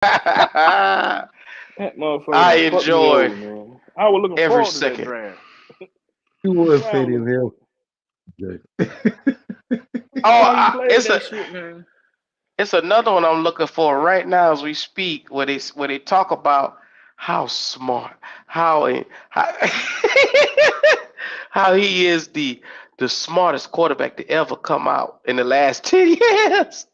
That motherfucker I done fucked me over, enjoy man. I was looking every forward to that second. draft. You That's would why I fit was in looking hell. forward. Jay. That's Oh, why he played that shit, man. it's another one I'm looking for right now as we speak, where they talk about how smart, how how he is the smartest quarterback to ever come out in the last 10 years.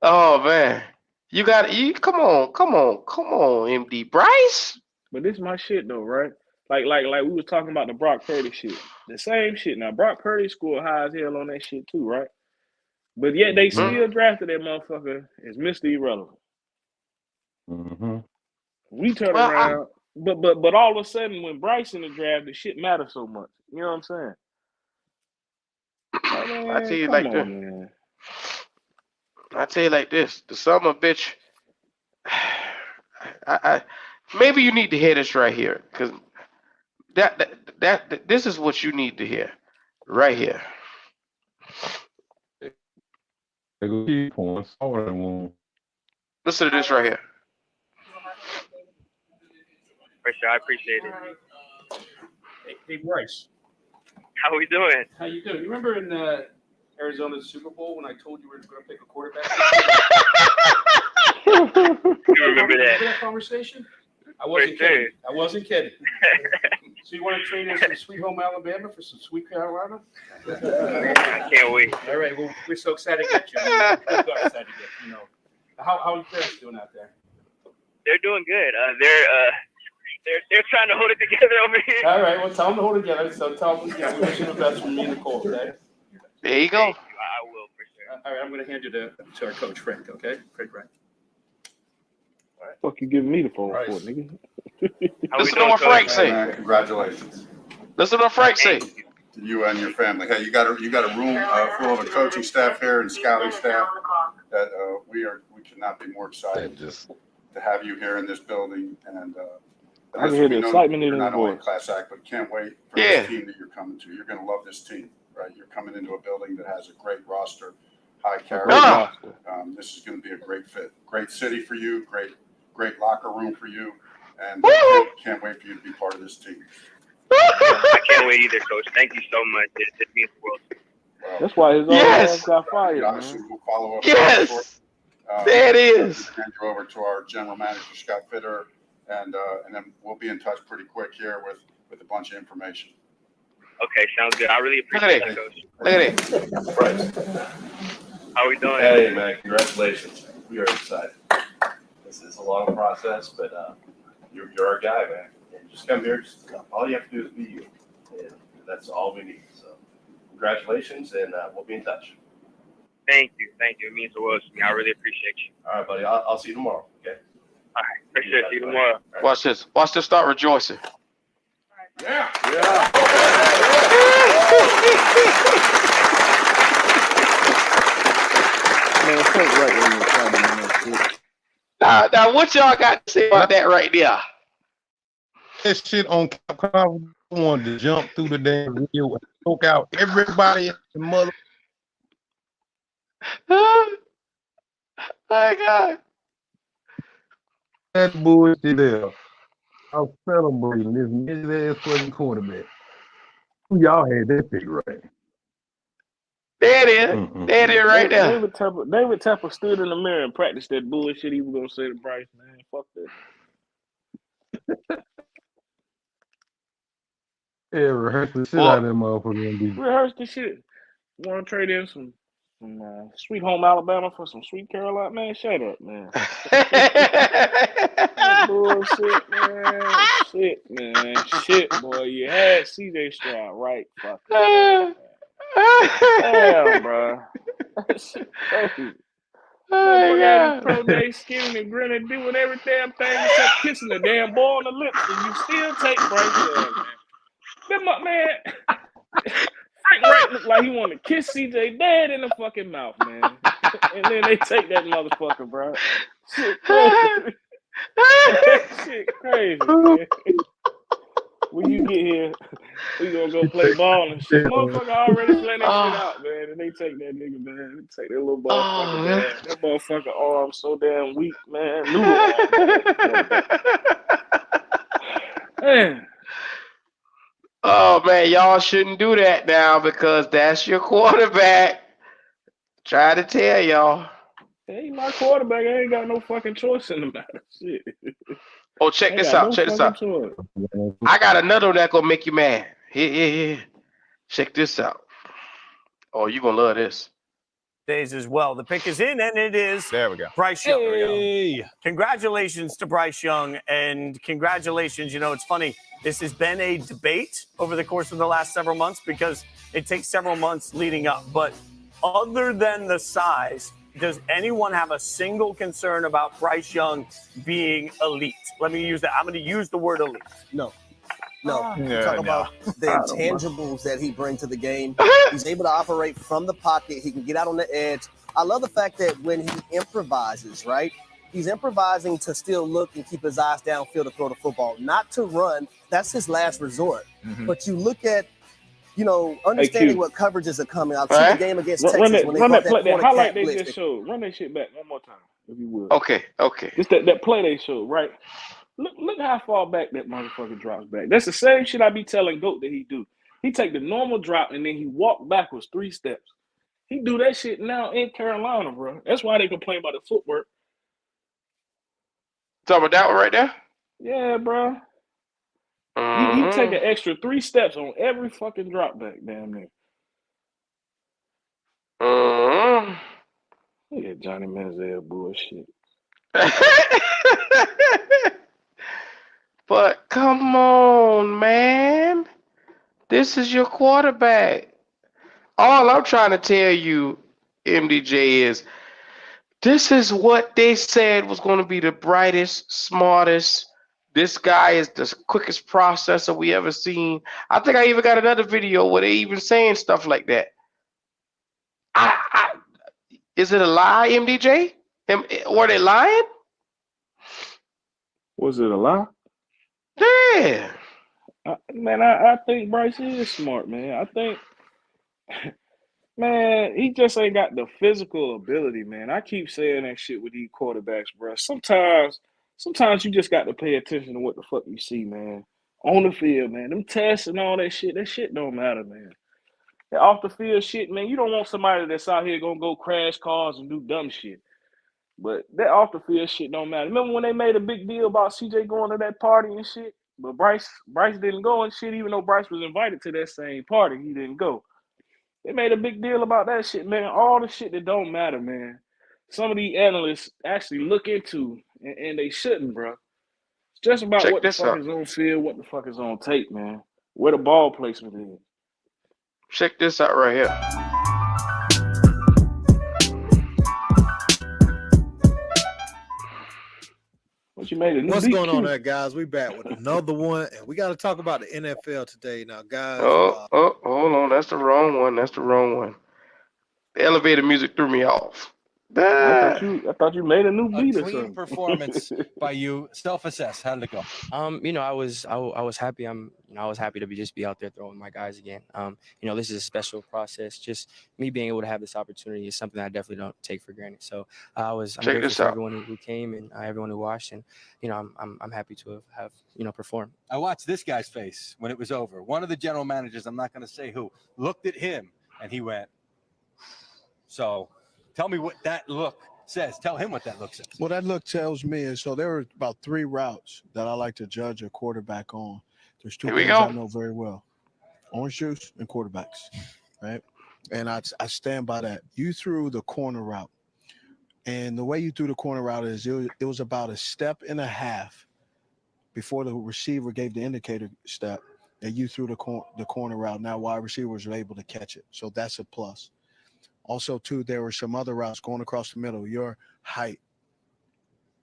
Oh man, you come on, MD Bryce. But this is my shit though, right? Like we was talking about the Brock Purdy shit. The same shit. Now Brock Purdy scored high as hell on that shit too, right? But yet they Mm-hmm. still drafted that motherfucker as Mr. Irrelevant. Mm-hmm. We turn Well, around, but all of a sudden when Bryce in the draft, the shit matters so much. You know what I'm saying? Like I tell man, you come like this. on, man. I tell you like this. The summer bitch. I maybe you need to hear this right here, because this is what you need to hear right here. They go keep points. All that one. Listen to this right here. For sure, I appreciate it. Hey, Bryce. How we doing? How you doing? You remember in Arizona's Super Bowl when I told you we were going to pick a quarterback? You remember that? Remember that conversation? I wasn't sure. kidding. I wasn't kidding. So you want to trade us from Sweet Home Alabama for some Sweet Carolina? I can't wait. All right. Well, we're so excited to get you. We're so excited to get you. Know. How are your parents doing out there? They're doing good. They're trying to hold it together over here. All right. Well, tell them to hold it together. So tell them, we wish you the best from me and Nicole. Okay. There you go. Thank you. I will for sure. All right. I'm going to hand you to our coach Frank. Okay, Frank. Right. Fuck you giving me the phone Right. for, nigga? Listen to what Frank say. Man, congratulations Listen to what Frank say. to you and your family. Hey, you got a room full of a coaching staff here and scouting staff that we cannot be more excited Just to have you here in this building. And I can hear the excitement in you're his not only a voice. class act, but can't wait for Yeah. this team that you're coming to. You're going to love this team, right? You're coming into a building that has a great roster, high character. Ah. This is going to be a great fit. Great city for you. Great locker room for you. And can't wait for you to be part of this team. I can't wait either, Coach. Thank you so much. It means the world. Well, That's why his old Yes. ass got fired, obviously, man. we'll follow up. Yes. There it is. Hand you over to our general manager, Scott Fitter, and then we'll be in touch pretty quick here with a bunch of information. Okay, sounds good. I really appreciate it, Coach. Look at it. Bryce. How we doing? Hey, man, congratulations. We are excited. This is a long process, but you're our guy, man. And just come here. All you have to do is be you. And that's all we need. So congratulations, and we'll be in touch. Thank you. It means the world to me. I really appreciate you. All right, buddy. I'll see you tomorrow, okay? All right, for sure. See you tomorrow. Watch this. Watch this. Start rejoicing. Yeah. Man, Frank right when you're excited, man. Now, what y'all got to say about that right there? that shit on Capcom. I wanted to jump through the damn video and choke out everybody in the mother. My God. That bullshit there. I was celebrating this midget ass fucking quarterback. Y'all had that pick right. There it is. There it is right there. David Tepper stood in the mirror and practiced that bullshit he was gonna say to Bryce, man. Fuck that. Yeah, rehearse the shit out of that motherfucker. Rehearse the shit. Want to trade in some Sweet Home Alabama for some Sweet Carolina? Man, shut up, man. Bullshit, man. Shit, boy. You had CJ Stroud, right? Fuck it. Damn, bro. That shit crazy. Motherfucker had pro day skinning and grinning, doing every damn thing except kissing the damn boy on the lips, and you still take Bryce Young, man. Them up, man. Frank Wright looked like he wanted to kiss CJ dead in the fucking mouth, man. And then they take that motherfucker, bro. Shit crazy. Shit crazy, man. When you get here, We gonna go play ball and shit. Motherfucker already playing that shit Oh, out, man. And they take that nigga, man. They take that little oh, motherfucker, man. man. That motherfucker arm so damn weak, man. Noodle arm, man. Quarterback. Man. Oh man, y'all shouldn't do that now because that's your quarterback. Try to tell y'all. Hey, my quarterback. I ain't got no fucking choice in the matter. Shit. Oh, I check ain't this got out. no Check this fucking out. choice. I got another one that gonna make you mad. Here. Check this out. Oh, you gonna love this. Days as well. The pick is in, and it is There we go. Bryce Young. Hey. Congratulations to Bryce Young, and congratulations. You know, it's funny. This has been a debate over the course of the last several months because it takes several months leading up. But other than the size, does anyone have a single concern about Bryce Young being elite? Let me use that. I'm going to use the word elite. No. You Yeah, talk no. about the intangibles that he brings to the game. He's able to operate from the pocket. He can get out on the edge. I love the fact that when he improvises, right? He's improvising to still look and keep his eyes downfield to throw the football, not to run. That's his last resort. Mhm. But you look at, understanding Q. what coverages are coming. I've All seen right. the game against Run Texas that, when they run brought that play, that that corner highlight cat they blitz. just showed. Run that shit back one more time, if you would. Okay. Just that play they showed, right? Look how far back that motherfucker drops back. That's the same shit I be telling Goat that he do. He take the normal drop and then he walk backwards 3 steps. He do that shit now in Carolina, bro. That's why they complain about the footwork. Talking about that one right there? Yeah, bro. He Mm-hmm. take an extra 3 steps on every fucking drop back, damn near. Mm-hmm. Look at Johnny Manziel bullshit. But come on, man. This is your quarterback. All I'm trying to tell you, MDJ, is this is what they said was going to be the brightest, smartest. This guy is the quickest processor we ever seen. I think I even got another video where they even saying stuff like that. Is it a lie, MDJ? Were they lying? Was it a lie? Yeah. I think Bryce is smart, man. I think, man, he just ain't got the physical ability, man. I keep saying that shit with these quarterbacks, bro. Sometimes you just got to pay attention to what the fuck you see, man. On the field, man. Them tests and all that shit don't matter, man. That off the field shit, man, you don't want somebody that's out here gonna go crash cars and do dumb shit. But that off the field shit don't matter. Remember when they made a big deal about CJ going to that party and shit? But Bryce didn't go and shit, even though Bryce was invited to that same party, he didn't go. They made a big deal about that shit, man. All the shit that don't matter, man. Some of these analysts actually look into, and they shouldn't, bro. It's just about Check what the this fuck out. is on field, what the fuck is on tape, man. Where the ball placement is. Check this out right here. What you made a new What's beat, going on Q? there, guys? We back with another one, and we got to talk about the NFL today. Now, guys, Hold on. That's the wrong one. The elevator music threw me off. I thought you made a new A beat or clean something. performance by you. Self-assess. How did it go? I was happy. I was happy to just be out there throwing my guys again. This is a special process. Just me being able to have this opportunity is something I definitely don't take for granted. So I'm grateful for everyone who came and everyone who watched, and I'm happy to have performed. I watched this guy's face when it was over. One of the general managers, I'm not going to say who, looked at him and he went. So, tell me what that look says. Tell him what that look says. Well, that look tells me is so there are about 3 routes that I like to judge a quarterback on. There's 2 things I know very well: orange juice and quarterbacks, right? And I stand by that. You threw the corner route, and the way you threw the corner route is it was about a step and a half before the receiver gave the indicator step that you threw the corner route. Now wide receivers were able to catch it, so that's a plus. Also, too, there were some other routes going across the middle. Your height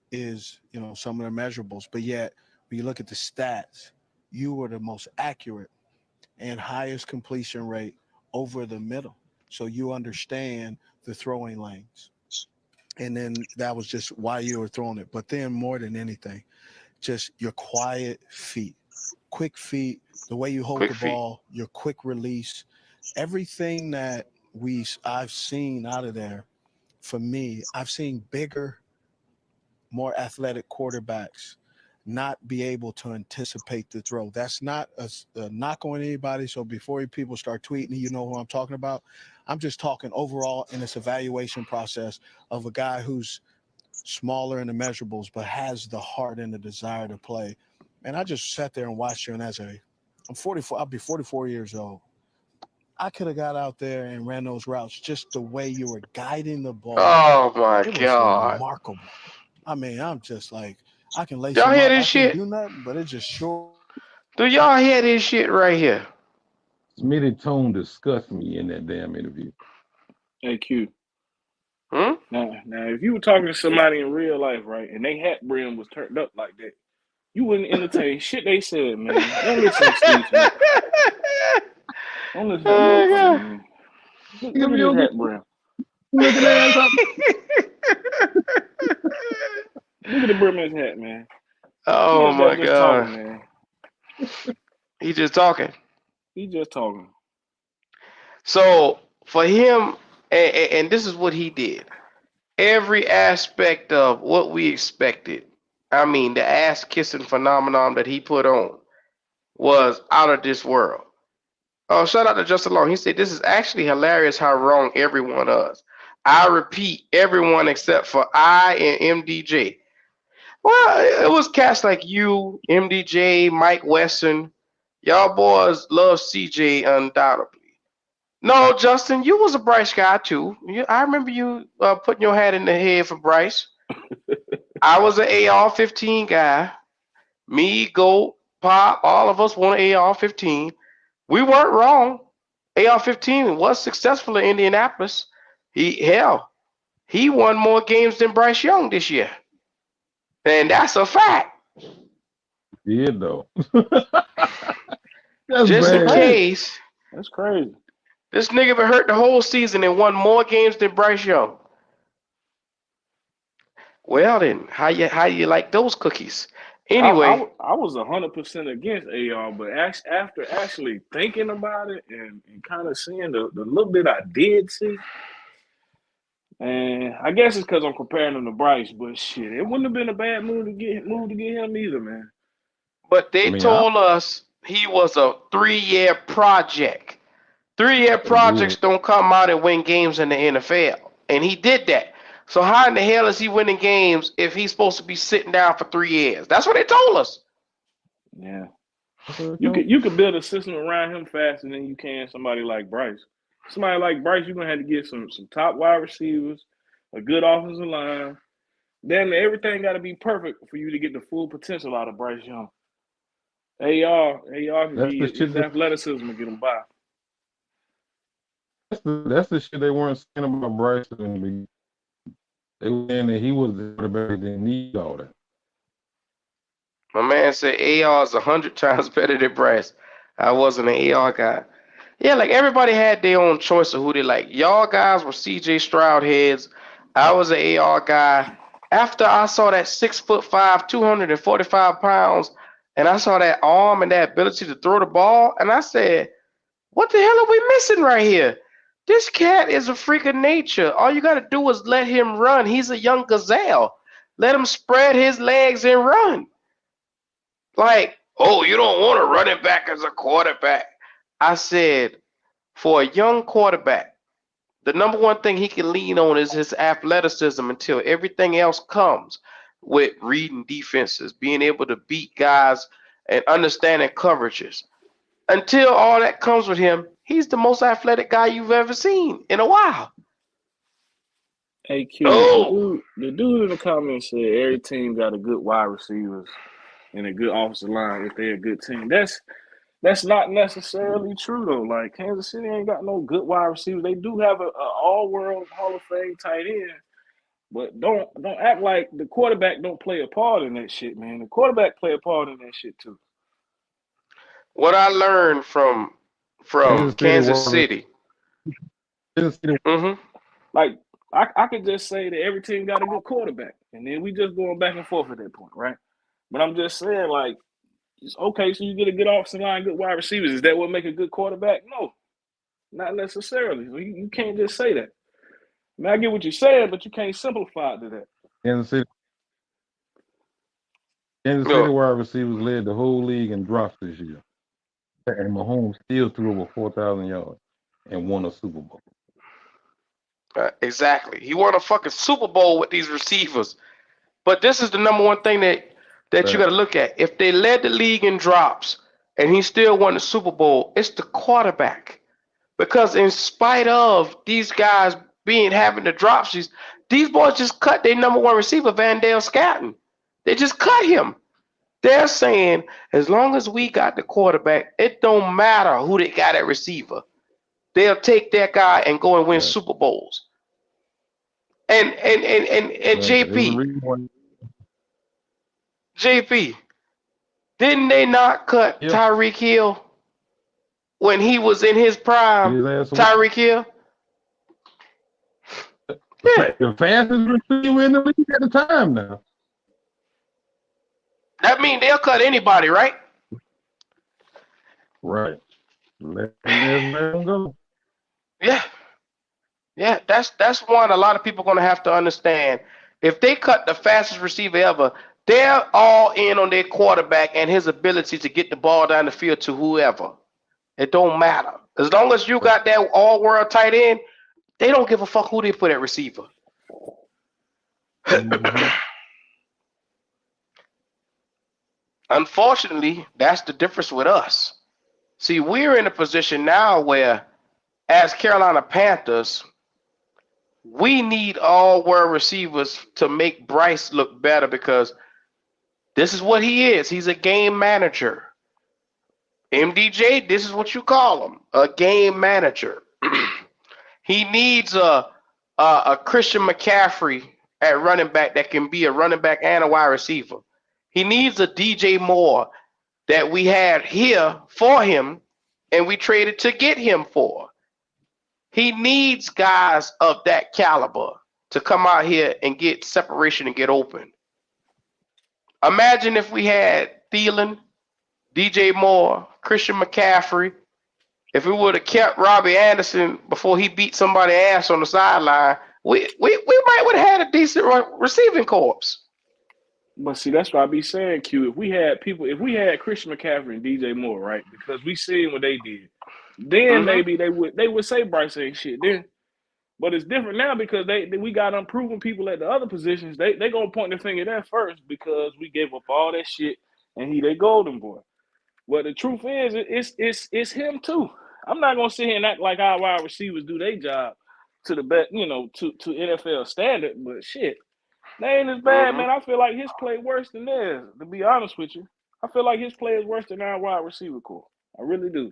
is, some of the measurables, but yet when you look at the stats, you were the most accurate and highest completion rate over the middle. So you understand the throwing lanes. And then that was just why you were throwing it. But then more than anything, just your quiet feet. quick feet, the way you hold the ball, your quick release, everything that I've seen out of there. For me, I've seen bigger, more athletic quarterbacks not be able to anticipate the throw. That's not a knock on anybody. So before people start tweeting, you know who I'm talking about. I'm just talking overall in this evaluation process of a guy who's smaller in the measurables, but has the heart and the desire to play. And I just sat there and watched you. And I'm 44, I'll be 44 years old. I could have got out there and ran those routes just the way you were guiding the ball. Oh my It was God. remarkable. I mean, I'm just like, I can lace Y'all them hear up. this I shit? can't do nothing, but it's just sure. Do y'all hear this shit right here? Smitty tone disgust me in that damn interview. Hey, Q. Hmm? Now, if you were talking to somebody in real life, right, and they hat brim was turned up like that, you wouldn't entertain shit they said, man. Don't listen to Steve Smith. Don't listen to motherfucker, man. Look at his hat brim. Look at that. Look at the brim in his hat, man. Oh my just God. talking, man. He just talking. He just talking. So for him, and this is what he did. Every aspect of what we expected, I mean, the ass kissing phenomenon that he put on was out of this world. Oh, shout out to Justin Long. He said, this is actually hilarious how wrong everyone is. I repeat, everyone except for I and MDJ. Well, it was cats like you, MDJ, Mike Wesson. Y'all boys love CJ undoubtedly. No, Justin, you was a Bryce guy too. I remember you putting your hat in the head for Bryce. I was an AR-15 guy. Me, Goat, Pop, all of us want an AR-15. We weren't wrong. AR-15 was successful in Indianapolis. He won more games than Bryce Young this year. And that's a fact. Yeah, though. Just in case. That's crazy. This nigga been hurt the whole season and won more games than Bryce Young. Well then, how you like those cookies? Anyway, I was 100% against AR, but after actually thinking about it and kind of seeing the little bit I did see, and I guess it's because I'm comparing him to Bryce, but shit, it wouldn't have been a bad move to get him either, man. But they told us he was a 3-year project. 3-year projects don't come out and win games in the NFL, and he did that. So how in the hell is he winning games if he's supposed to be sitting down for 3 years? That's what they told us. Yeah, you could build a system around him faster than you can somebody like Bryce. Somebody like Bryce, you're gonna have to get some top wide receivers, a good offensive line. Damn, everything got to be perfect for you to get the full potential out of Bryce Young. AR can be his athleticism to get him by. That's the shit they weren't saying about Bryce in the beginning. They were saying that he was the quarterback that didn't need all that. My man said AR is 100 times better than Bryce. I wasn't an AR guy. Yeah, like everybody had their own choice of who they like. Y'all guys were CJ Stroud heads. I was an AR guy. After I saw that 6'5", 245 pounds, and I saw that arm and that ability to throw the ball, and I said, what the hell are we missing right here? This cat is a freak of nature. All you got to do is let him run. He's a young gazelle. Let him spread his legs and run. Like, oh, you don't want a running back as a quarterback. I said, for a young quarterback, the number one thing he can lean on is his athleticism until everything else comes with reading defenses, being able to beat guys and understanding coverages. Until all that comes with him, he's the most athletic guy you've ever seen in a while. Hey, Q, the dude in the comments said every team got a good wide receivers and a good offensive line if they're a good team. That's not necessarily true though. Like Kansas City ain't got no good wide receivers. They do have a all-world Hall of Fame tight end, but don't act like the quarterback don't play a part in that shit, man. The quarterback play a part in that shit too. What I learned from Kansas City. Mm-hmm. Like I could just say that every team got a good quarterback, and then we just going back and forth at that point, right? But I'm just saying, like, Okay, so you get a good offensive line, good wide receivers. Is that what make a good quarterback? No, not necessarily. So you can't just say that. I mean, I get what you're saying, but you can't simplify it to that. Kansas City wide receivers led the whole league in drops this year. And Mahomes still threw over 4,000 yards and won a Super Bowl. Exactly. He won a fucking Super Bowl with these receivers. But this is the number one thing that you got to look at. If they led the league in drops and he still won the Super Bowl, it's the quarterback. Because in spite of these guys having the drops, these boys just cut their number one receiver, Van Dale Scatton. They just cut him. They're saying, as long as we got the quarterback, it don't matter who they got at receiver. They'll take that guy and go and win Super Bowls. And JP, didn't they not cut Tyreek Hill when he was in his prime? Tyreek Hill? Yeah. The fastest receiver in the league at the time now. That means they'll cut anybody, right? Right. Let them go. Yeah, that's one a lot of people are going to have to understand. If they cut the fastest receiver ever, they're all in on their quarterback and his ability to get the ball down the field to whoever. It don't matter. As long as you got that all-world tight end, they don't give a fuck who they put at receiver. Unfortunately, that's the difference with us. See, we're in a position now where, as Carolina Panthers, we need all-world receivers to make Bryce look better because this is what he is. He's a game manager. MDJ, this is what you call him, a game manager. He needs a Christian McCaffrey at running back that can be a running back and a wide receiver. He needs a DJ Moore that we had here for him and we traded to get him for. He needs guys of that caliber to come out here and get separation and get open. Imagine if we had Thielen, DJ Moore, Christian McCaffrey. If we would have kept Robbie Anderson before he beat somebody's ass on the sideline, we might would have had a decent receiving corps. But see, that's what I be saying, Q. If we had Christian McCaffrey and DJ Moore, right? Because we seen what they did. Then maybe they would say Bryce ain't shit then. But it's different now because we got unproven people at the other positions. They gonna point their finger at that first because we gave up all that shit and he they golden boy. Well, the truth is it's him too. I'm not gonna sit here and act like our wide receivers do their job to the best, to NFL standard, but shit. They ain't as bad, man. I feel like his play worse than theirs, to be honest with you. I feel like his play is worse than our wide receiver core. I really do.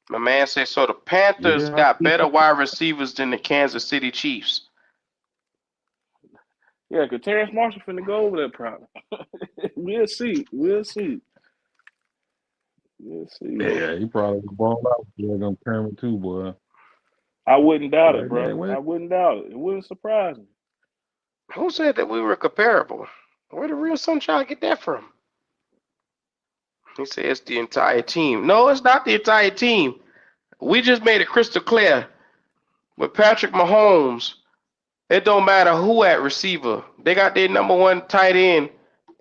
My man says, so the Panthers got better wide receivers than the Kansas City Chiefs. Yeah, because Terrence Marshall finna go over that problem. We'll see. Yeah, he probably ball out with them camera too, boy. I wouldn't doubt it, bro. I wouldn't doubt it. It wouldn't surprise me. Who said that we were comparable? Where did Real Sunshine get that from? He said it's the entire team. No, it's not the entire team. We just made it crystal clear. With Patrick Mahomes, it don't matter who at receiver. They got their number one tight end,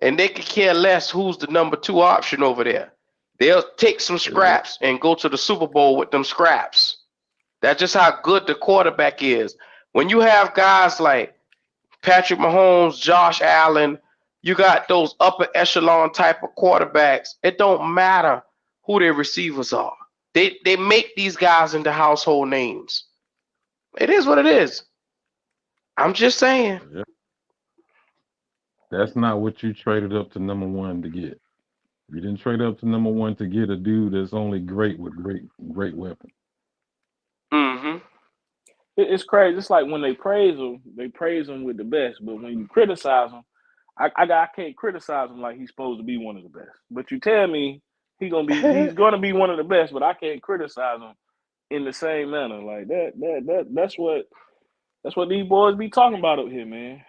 and they could care less who's the number two option over there. They'll take some scraps and go to the Super Bowl with them scraps. That's just how good the quarterback is. When you have guys like Patrick Mahomes, Josh Allen, you got those upper echelon type of quarterbacks. It don't matter who their receivers are. They make these guys into household names. It is what it is. I'm just saying. Yeah. That's not what you traded up to number one to get. You didn't trade up to number one to get a dude that's only great with great weapons. Mm-hmm. It's crazy. It's like when they praise him with the best. But when you criticize him, I can't criticize him like he's supposed to be one of the best. But you tell me he's gonna be one of the best, but I can't criticize him in the same manner. Like that's what these boys be talking about up here, man.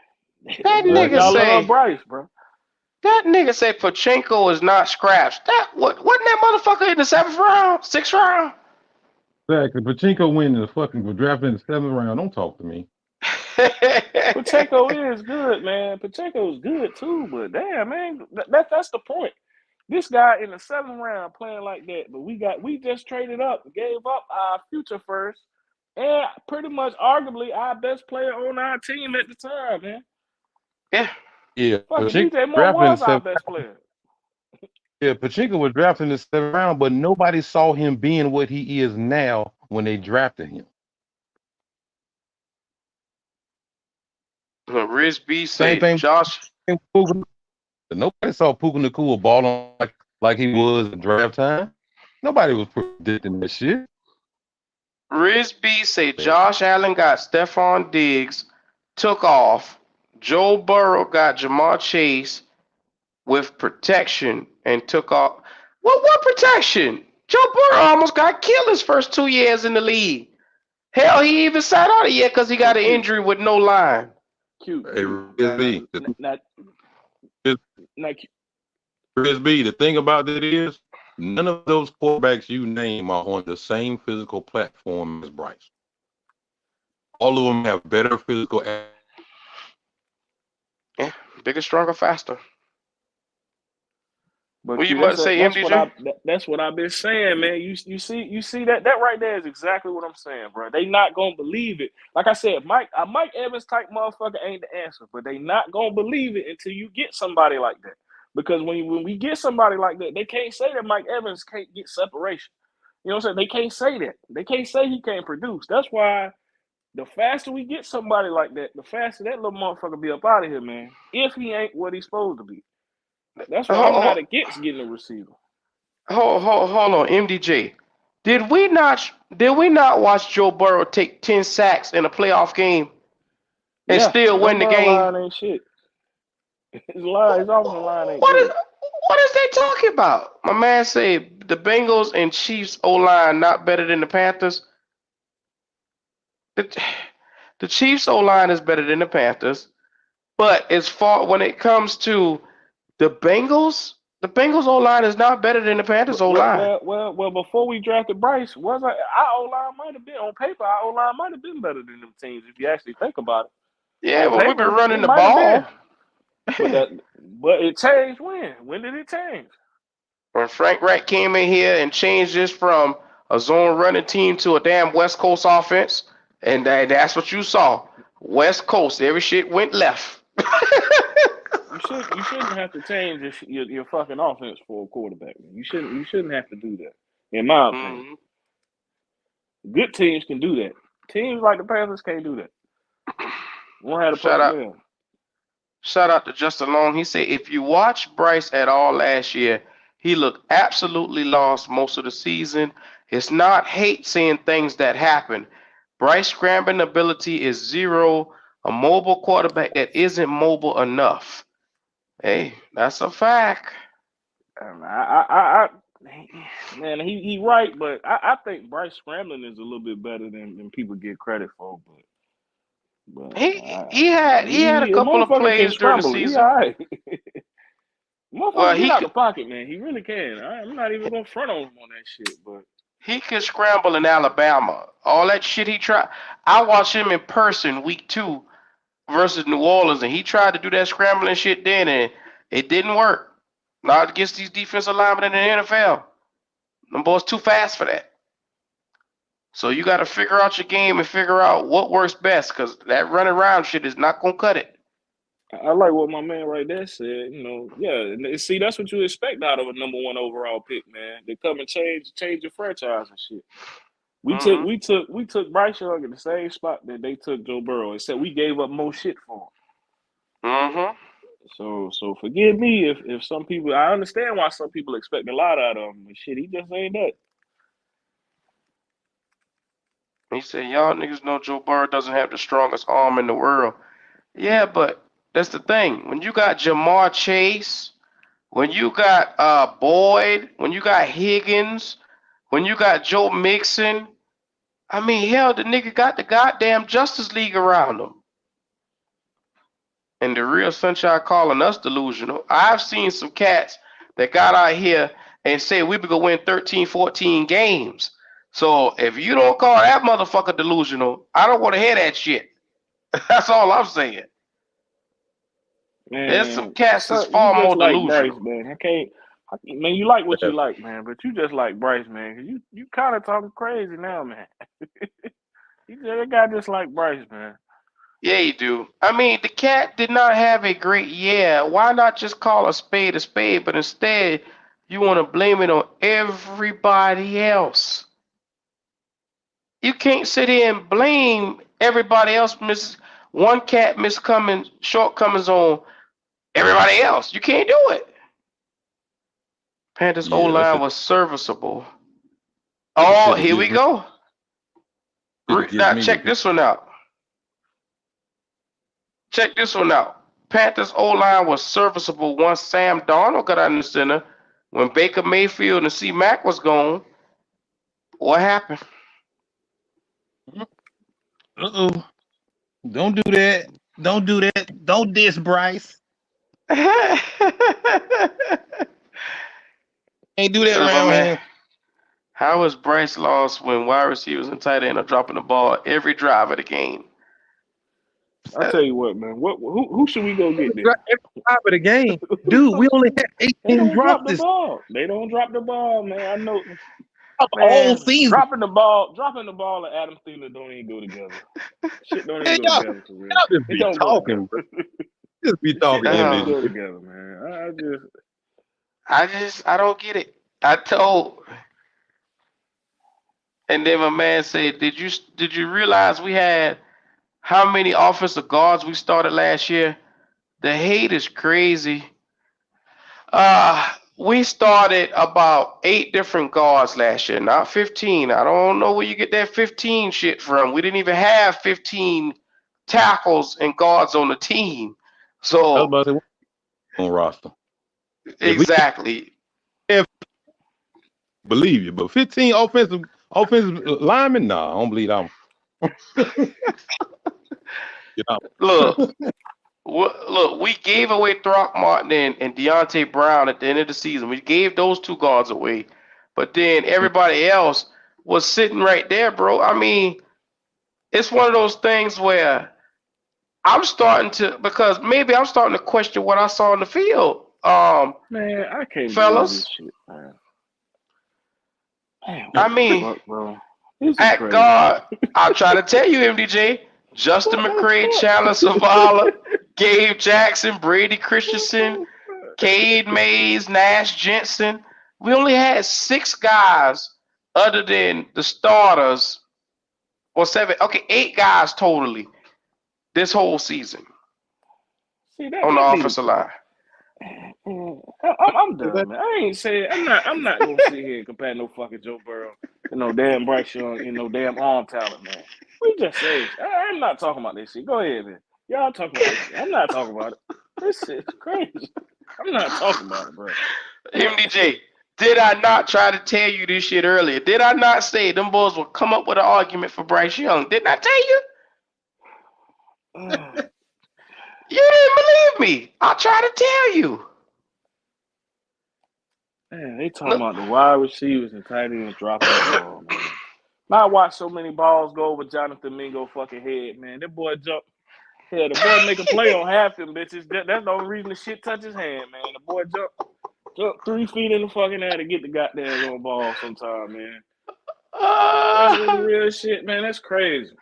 That nigga y'all say love Bryce, bro. That nigga said Pachenko is not scraps. That wasn't that motherfucker in the 7th round, 6th round? Exactly. Pachinko went in the fucking was drafted in the 7th round. Don't talk to me. Pacheco is good, man. Pacheco is good too, but damn, man, that's the point. This guy in the 7th round playing like that, but we just traded up, gave up our future first, and pretty much arguably our best player on our team at the time, man. Yeah. Yeah. Fucking Pachinko DJ Moore drafted in the was our 7th best player. Yeah, Pachinko was drafted in the 7th round, but nobody saw him being what he is now when they drafted him. Riz B Same said thing. Josh. Nobody saw Puka Nacua balling like he was at draft time. Nobody was predicting that shit. Riz B said Josh Allen got Stephon Diggs, took off. Joe Burrow got Jamar Chase with protection and took off. What protection? Joe Burrow almost got killed his first 2 years in the league. Hell, he even sat out a year because he got an injury with no line. Hey, Riz B, the thing about it is, none of those quarterbacks you name are on the same physical platform as Bryce. All of them have better physical. Yeah, bigger, stronger, faster. But what you about to say, MDJ? That's what I've been saying, man. You see that right there is exactly what I'm saying, bro. They not gonna believe it. Like I said, Mike Evans type motherfucker ain't the answer, but they not gonna believe it until you get somebody like that. Because when we get somebody like that, they can't say that Mike Evans can't get separation. You know what I'm saying? They can't say that. They can't say he can't produce. That's why the faster we get somebody like that, the faster that little motherfucker be up out of here, man. If he ain't what he's supposed to be. That's why I'm not against getting a receiver. Hold on, MDJ. Did we not watch Joe Burrow take 10 sacks in a playoff game and still win the game? Line ain't shit. His offensive line ain't what good. What is they talking about? My man say the Bengals and Chiefs O-line not better than the Panthers. The Chiefs O-line is better than the Panthers, but as far when it comes to the Bengals O-line is not better than the Panthers O-line. Well, before we drafted Bryce, our O-line might have been on paper. Our O-line might have been better than them teams if you actually think about it. Yeah, but we've been running the ball. But it changed when? When did it change? When Frank Reich came in here and changed this from a zone running team to a damn West Coast offense, and that's what you saw. West Coast, every shit went left. You shouldn't have to change your fucking offense for a quarterback. You shouldn't have to do that. In my opinion, good teams can do that. Teams like the Panthers can't do that. Won't have to play. Shout out to Justin Long. He said if you watch Bryce at all last year, he looked absolutely lost most of the season. It's not hate seeing things that happen. Bryce scrambling ability is zero. A mobile quarterback that isn't mobile enough. Hey, that's a fact. Man, he right, but I think Bryce scrambling is a little bit better than people give credit for. But he had a couple of plays during the season. He all right. Motherfucker get out the pocket, man. He really can. I'm not even gonna front on him on that shit, but he could scramble in Alabama. All that shit he tried. I watched him in person week 2 versus New Orleans, and he tried to do that scrambling shit then, and it didn't work. Not against these defensive linemen in the NFL. Them boys too fast for that. So you got to figure out your game and figure out what works best, because that running around shit is not gonna cut it. I like what my man right there said. See, that's what you expect out of a number 1 overall pick, man. They come and change your franchise and shit. We took Bryce Young in the same spot that they took Joe Burrow, except we gave up more shit for him. So forgive me if some people. I understand why some people expect a lot out of him, but shit, he just ain't that. He said, y'all niggas know Joe Burrow doesn't have the strongest arm in the world. Yeah, but that's the thing. When you got Jamar Chase, when you got Boyd, when you got Higgins, when you got Joe Mixon, I mean, hell, the nigga got the goddamn Justice League around him. and the real sunshine calling us delusional. I've seen some cats that got out here and say we could go win 13, 14 games. So if you don't call that motherfucker delusional, I don't want to hear that shit. That's all I'm saying. Man, There's some cats that's sir, you far just more like Bryce, delusional. man. Man, you like what you like, man, but you just like Bryce, man. 'Cause you kind of talking crazy now, man. You got just like Bryce, man. Yeah, you do. I mean, the cat did not have a great year. Why not just call a spade, but instead you want to blame it on everybody else? You can't sit here and blame everybody else. One cat shortcomings on everybody else. You can't do it. Panthers O Yeah, that's line it. was serviceable. It Oh, should have here we just go. Now me check with this one out. Check this one out. Panthers O line was serviceable once Sam Darnold got out in the center. When Baker Mayfield and C Mac was gone, what happened? Uh-oh. Don't do that. Don't do that. Don't diss Bryce. Ain't do that around here. How is Bryce lost when wide receivers and tight end are dropping the ball every drive of the game? I'll tell you what, man. Who should we go get then? Every drive of the game, dude. We only had They 18 don't drops drop the this ball. They don't drop the ball, man. I know, whole man. season. Dropping the ball, and Adam Thielen don't even go together. Shit don't even go together for real. Y'all just It be don't go talking, together. bro. Just be talking. Shit don't even MD. go together, man. I don't get it. I told, and then my man said, "Did you realize we had how many offensive guards we started last year? The hate is crazy. We started about 8 different guards last year, not 15. I don't know where you get that 15 shit from. We didn't even have 15 tackles and guards on the team. I was So about to say, on roster. exactly. If believe you, but 15 offensive linemen, nah, I don't believe them. Look, we gave away Throckmorton and Deontay Brown at the end of the season. We gave those 2 guards away, but then everybody else was sitting right there, bro. I mean, it's one of those things where because maybe I'm starting to question what I saw in the field. Man, I can't believe this Fellas, shit, man. Man, I what the mean, fuck, bro? This is at crazy. guard, I'll try to tell you, MDJ, Justin McCray, Chandler Zavala, Gabe Jackson, Brady Christensen, Cade Mays, Nash Jensen. We only had 6 guys other than the starters, or 7. Okay, 8 guys totally this whole season See, on the that offensive line. I'm done, man. I ain't saying I'm not gonna sit here and compare no fucking Joe Burrow and no damn Bryce Young and no damn arm talent, man. We just say I'm not talking about this shit. Go ahead, man. Y'all talking about this shit. I'm not talking about it. This shit's crazy. I'm not talking about it, bro. MDJ, did I not try to tell you this shit earlier? Did I not say them boys will come up with an argument for Bryce Young? Didn't I tell you? You didn't believe me. I tried to tell you. Man, they talking about the wide receivers and tight ends dropping the ball, man. I watched so many balls go over Jonathan Mingo fucking head, man. That boy jump. Yeah, the boy make a play on half them bitches. That's the only reason the shit touch his hand, man. The boy jump 3 feet in the fucking air to get the goddamn on ball sometime, man. That's real shit, man. That's crazy.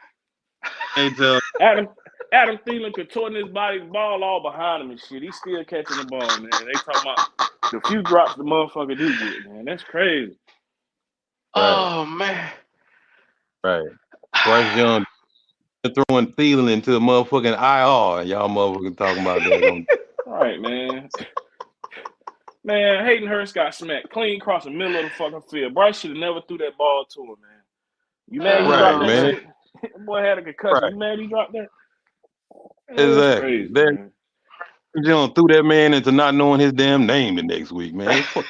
Adam Thielen contorting his body, the ball all behind him and shit. He's still catching the ball, man. They talking about the few drops the motherfucker do get, man. That's crazy. Oh, man. Right. Bryce Young throwing Thielen into a motherfucking IR. Y'all motherfucking talking about that. Right, man. Man, Hayden Hurst got smacked clean across the middle of the fucking field. Bryce should have never threw that ball to him, man. You mad he dropped that man. shit? That boy had a concussion. Right. You mad he dropped that? Exactly. Crazy, Young threw that man into not knowing his damn name the next week, man. Fuck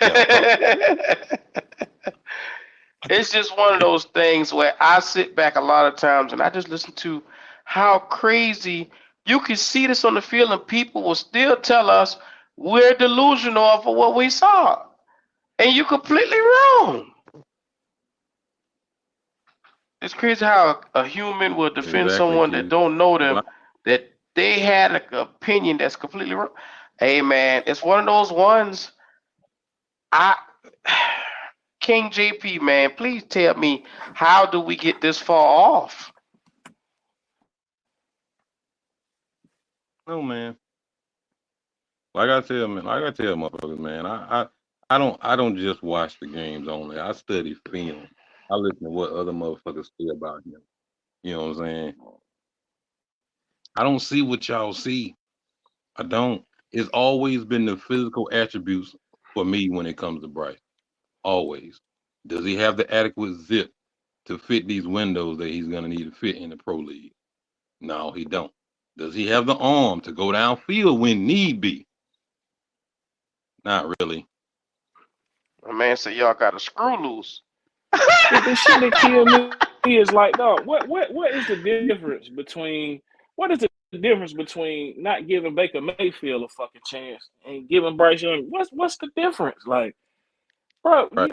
It's just one of those things where I sit back a lot of times and I just listen to how crazy You can see this on the field, and people will still tell us we're delusional of what we saw. And you're completely wrong. It's crazy how a human will defend someone that don't know them, that they had an opinion that's completely wrong. Hey, man, it's one of those ones. King JP, man, please tell me, how do we get this far off? No, man. Like I tell motherfuckers, man, I don't just watch the games only. I study film. I listen to what other motherfuckers say about him. You know what I'm saying? I don't see what y'all see. I don't. It's always been the physical attributes for me when it comes to Bryce. Always. Does he have the adequate zip to fit these windows that he's gonna need to fit in the pro league? No, he don't. Does he have the arm to go downfield when need be? Not really. My man said y'all got a screw loose. The shit that killed me is like, dog, what is the difference between not giving Baker Mayfield a fucking chance and giving Bryce Young? What's the difference? Like, bro, Right.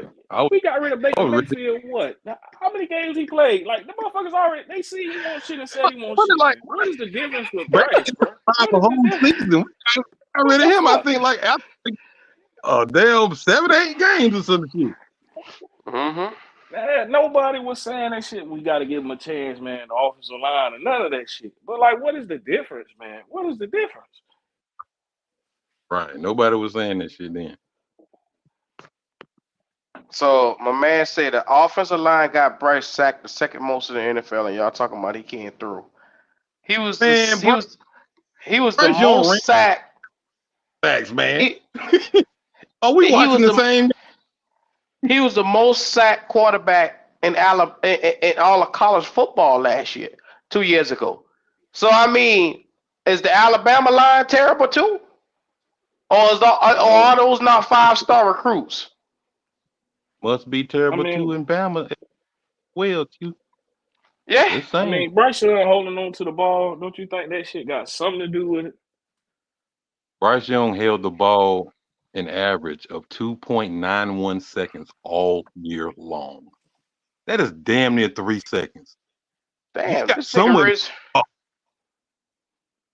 we got rid of Baker Mayfield. What? How many games he played? Like, the motherfuckers already, they see he wants shit and said he wants shit. Like, what is the difference with Bryce, bro? The whole season. We got rid of him. I think like after damn 7 or 8 games or some shit. Mm-hmm. Man, nobody was saying that shit. We got to give him a chance, man. The offensive line and none of that shit. But like, what is the difference, man? What is the difference? Right. Nobody was saying that shit then. So my man said the offensive line got Bryce sacked the second most in the NFL, and y'all talking about he can't throw. He was the most sacked. Facts, man. We watching the same? He was the most sacked quarterback in all of college football last year, 2 years ago. So I mean, is the Alabama line terrible too, or are those not 5-star recruits? Must be terrible too in Bama. Well, too. Yeah. I mean, Bryce Young holding on to the ball. Don't you think that shit got something to do with it? Bryce Young held the ball an average of 2.91 seconds all year long. That is damn near 3 seconds. Damn, this nigga is.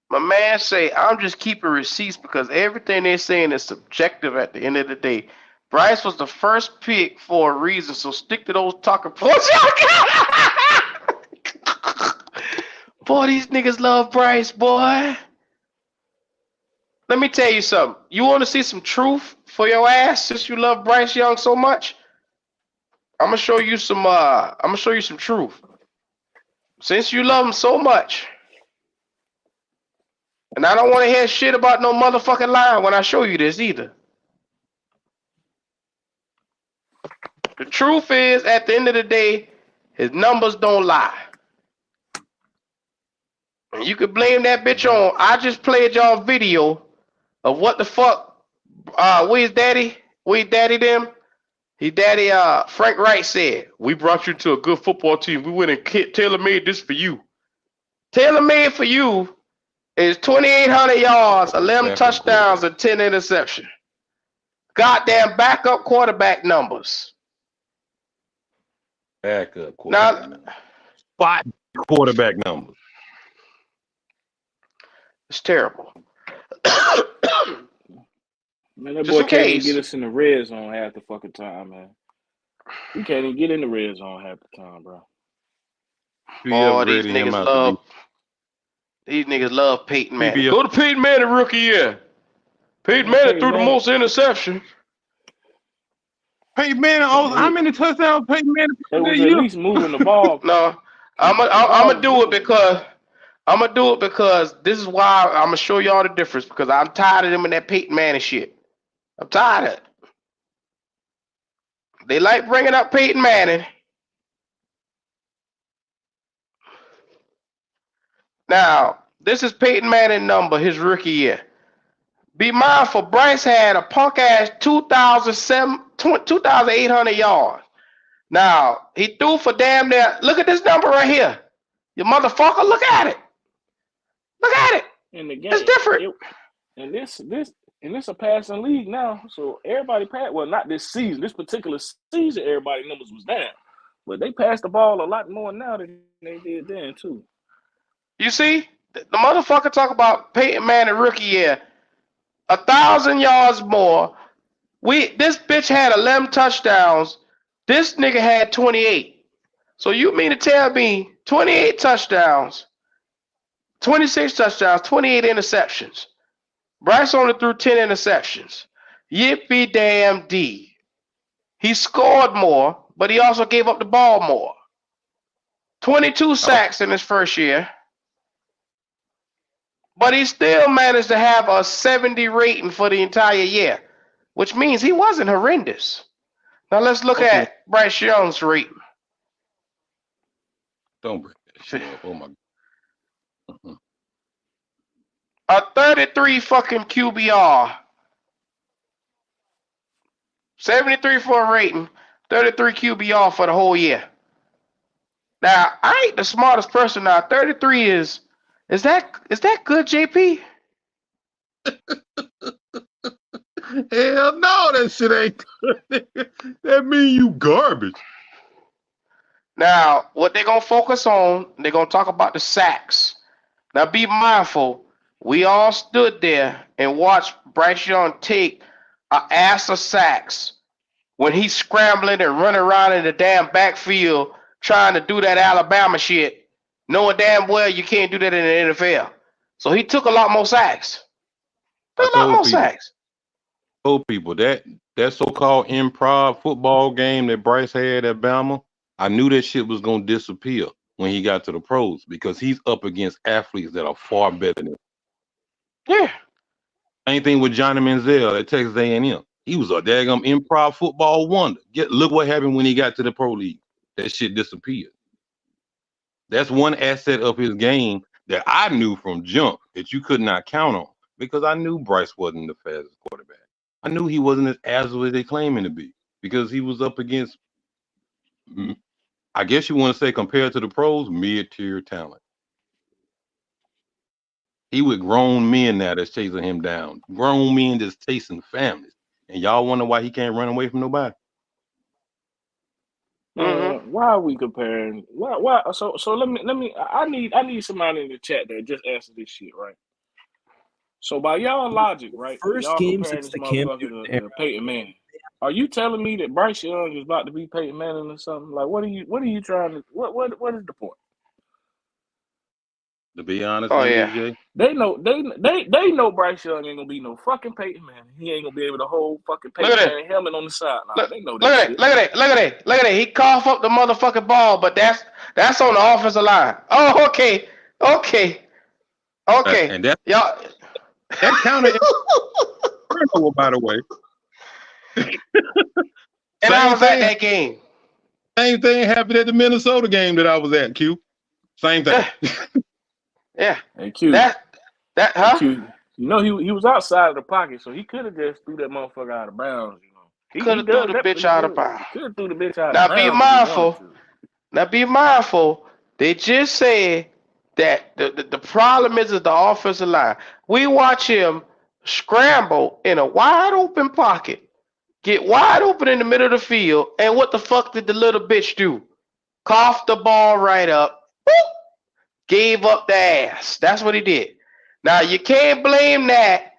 My man say, I'm just keeping receipts because everything they're saying is subjective at the end of the day. Bryce was the first pick for a reason, so stick to those talking points. Boy, these niggas love Bryce, boy. Let me tell you something. You want to see some truth for your ass since you love Bryce Young so much? I'm gonna show you some truth. Since you love him so much. And I don't want to hear shit about no motherfucking line when I show you this either. The truth is, at the end of the day, his numbers don't lie. And you could blame that bitch on. I just played y'all video of what the fuck. Where's daddy? Where's daddy them? His daddy, Frank Wright said, we brought you to a good football team. We went and tailor-made this for you. Tailor-made for you is 2,800 yards, 11 touchdowns, and 10 interceptions. Goddamn backup quarterback numbers. Backup quarterback. Spot quarterback numbers. It's terrible. Man, that boy can't even get us in the red zone half the fucking time, man. He can't even get in the red zone half the time, bro. Oh, these niggas love Peyton Manning. Go to Peyton Manning rookie year. Peyton Manning threw the most interceptions. Peyton Manning, how many touchdowns Peyton Manning? They was at least moving the ball. No, I'm gonna do it because this is why I'm gonna show y'all the difference, because I'm tired of them and that Peyton Manning shit. I'm tired of it. They like bringing up Peyton Manning. Now, this is Peyton Manning number, his rookie year. Be mindful, Bryce had a punk ass 2,800 yards. Now, he threw for damn near, look at this number right here. You motherfucker, look at it. Look at it. in the game. It's different. And this a passing league now. So everybody passed. Well, not this season. This particular season, everybody numbers was down. But they passed the ball a lot more now than they did then too. You see, the motherfucker talk about Peyton Manning rookie year, 1,000 yards more. This bitch had 11 touchdowns. This nigga had 28. So you mean to tell me 28 touchdowns, 26 touchdowns, 28 interceptions. Bryce only threw 10 interceptions. Yippee damn D. He scored more, but he also gave up the ball more. 22 sacks in his first year. But he still managed to have a 70 rating for the entire year, which means he wasn't horrendous. Now let's look at Bryce Young's rating. Don't bring that shit up. Oh my God. A 33 fucking QBR. 73 for a rating, 33 QBR for the whole year. Now, I ain't the smartest person now. 33 is that good, JP? Hell no, that shit ain't good. That mean you garbage. Now, what they're going to focus on, they're going to talk about the sacks. Now, be mindful. We all stood there and watched Bryce Young take an ass of sacks when he's scrambling and running around in the damn backfield trying to do that Alabama shit, knowing damn well you can't do that in the NFL. So he took a lot more sacks. I told people that so-called improv football game that Bryce had at Bama, I knew that shit was going to disappear when he got to the pros because he's up against athletes that are far better than him. Yeah. Same thing with Johnny Manziel at Texas A&M. He was a daggum improv football wonder. Look what happened when he got to the pro league. That shit disappeared. That's one asset of his game that I knew from jump that you could not count on because I knew Bryce wasn't the fastest quarterback. I knew he wasn't as agile as they claim him to be because he was up against, I guess you want to say compared to the pros, mid-tier talent. He with grown men now that's chasing him down. Grown men that's chasing families. And y'all wonder why he can't run away from nobody? Why are we comparing? Why? So let me. I need somebody in the chat that just answer this shit, right? So by y'all logic, right? First y'all game comparing since this the Cam motherfucker to Peyton Manning. Are you telling me that Bryce Young is about to be Peyton Manning or something? Like, what are you trying to? What is the point? To be honest, MBJ, they know Bryce Young ain't gonna be no fucking Peyton Manning. He ain't gonna be able to hold fucking Peyton Manning helmet on the sideline. They know that shit. Look at that. He coughed up the motherfucking ball, but that's on the offensive line. Oh, okay. And that counted turnover, by the way. And I was at that game. Same thing happened at the Minnesota game that I was at, Q. Same thing. Yeah. Hey, Q. Huh? Q, you know he was outside of the pocket, so he could have just threw that motherfucker out of bounds. You know, he could have threw the bitch out of bounds. Could have threw the bitch out now of bounds. Now be mindful. They just said that the problem is the offensive line. We watch him scramble in a wide open pocket, get wide open in the middle of the field, and what the fuck did the little bitch do? Coughed the ball right up. Boop, gave up the ass. That's what he did. Now, you can't blame that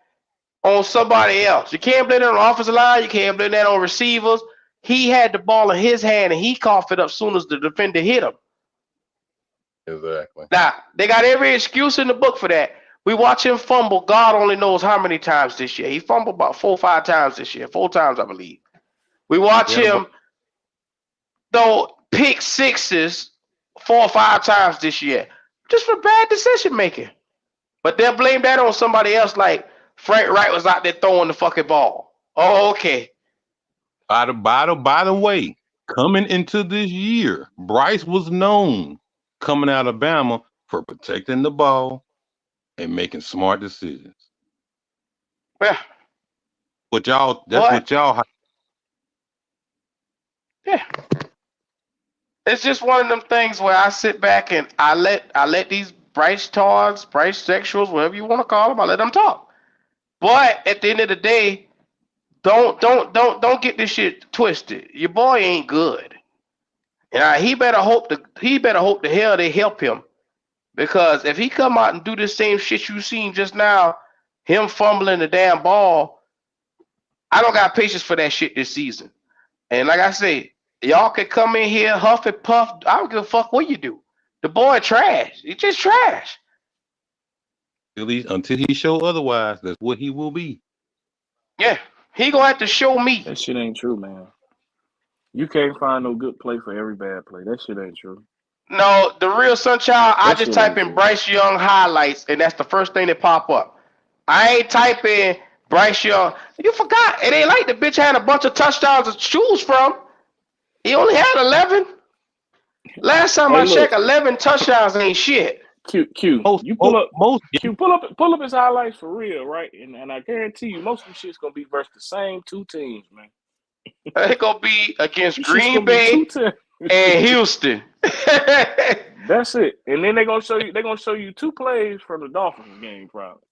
on somebody else. You can't blame it on the offensive line. You can't blame that on receivers. He had the ball in his hand, and he coughed it up as soon as the defender hit him. Exactly. Now, they got every excuse in the book for that. We watch him fumble. God only knows how many times this year. He fumbled about 4 or 5 times this year. 4 times, I believe. We watch him throw pick sixes 4 or 5 times this year. Just for bad decision making. But they'll blame that on somebody else, like Frank Wright was out there throwing the fucking ball. Oh, okay. By the way, coming into this year, Bryce was known coming out of Bama for protecting the ball and making smart decisions. Yeah. What y'all? Yeah. It's just one of them things where I sit back and I let these Bryce Togs, Bryce Sexuals, whatever you want to call them. I let them talk. But at the end of the day, don't get this shit twisted. Your boy ain't good. And he better hope the hell they help him. Because if he come out and do the same shit you seen just now, him fumbling the damn ball, I don't got patience for that shit this season. And like I say, y'all can come in here, huff and puff. I don't give a fuck what you do. The boy trash. He just trash. Until he show otherwise, that's what he will be. Yeah, he gonna have to show me. That shit ain't true, man. You can't find no good play for every bad play. That shit ain't true. No, the real Sunchild, I just type in Bryce Young highlights, and that's the first thing that pop up. I ain't typing Bryce Young. You forgot. It ain't like the bitch had a bunch of touchdowns to choose from. He only had 11. Last time I checked, 11 touchdowns ain't shit. Q, you pull up his highlights for real, right? And I guarantee you, most of them shit's gonna be versus the same two teams, man. It's gonna be against Green Bay and Houston. That's it. And then they're gonna show you two plays from the Dolphins game, probably.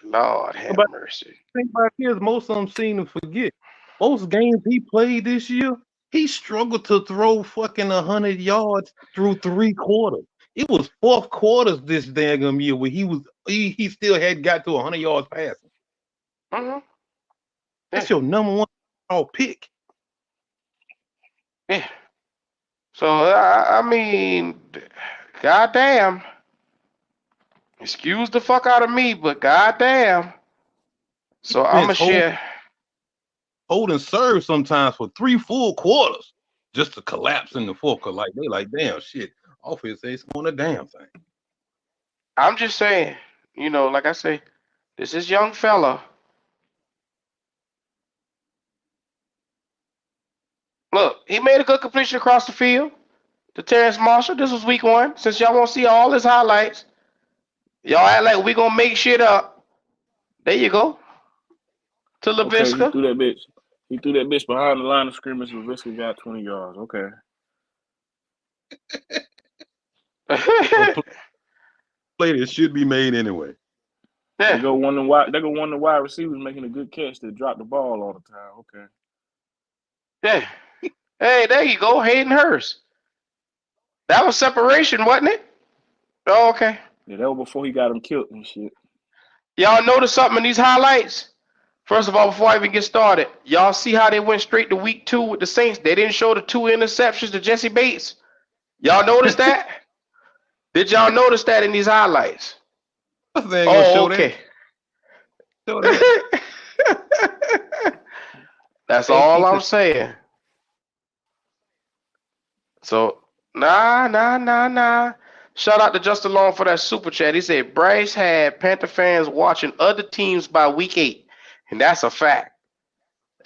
Lord have mercy. Think about this, most of them seem to forget. Most games he played this year, he struggled to throw fucking 100 yards through 3 quarters. It was 4th quarters this damn year where he still had got to 100 yards passing. Mm-hmm. That's your number 1 pick. Yeah. So I mean, goddamn. Excuse the fuck out of me, but goddamn. So I'm gonna share. Hold and serve sometimes for 3 full quarters just to collapse in the 4th. Cause like they like, damn shit, offense ain't scoring a damn thing. I'm just saying, like I say, this is young fella. Look, he made a good completion across the field to Terrence Marshall. This was week 1. Since y'all won't see all his highlights, y'all act like we gonna make shit up. There you go. To LaVisca. Okay, he threw that bitch behind the line of scrimmage. LaVisca got 20 yards. Okay. Play that should be made anyway. Yeah. They go one of the wide receivers making a good catch that drop the ball all the time. Okay. Yeah. Hey, there you go, Hayden Hurst. That was separation, wasn't it? Oh, okay. Yeah, that was before he got him killed and shit. Y'all notice something in these highlights? First of all, before I even get started, y'all see how they went straight to week 2 with the Saints? They didn't show the 2 interceptions to Jesse Bates. Y'all notice that? Did y'all notice that in these highlights? Oh, okay. That's all I'm saying. So, nah. Shout out to Justin Long for that super chat. He said Bryce had Panther fans watching other teams by week 8, and that's a fact.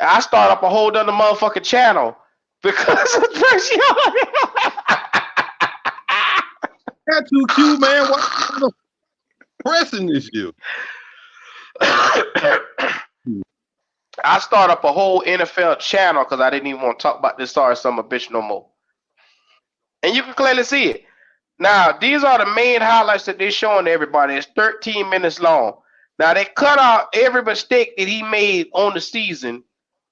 I start up a whole other motherfucking channel because of Bryce Young. That's too cute, man. What's pressing this year? I start up a whole NFL channel because I didn't even want to talk about this sorry son of a bitch no more. And you can clearly see it. Now, these are the main highlights that they're showing to everybody. It's 13 minutes long. Now, they cut out every mistake that he made on the season,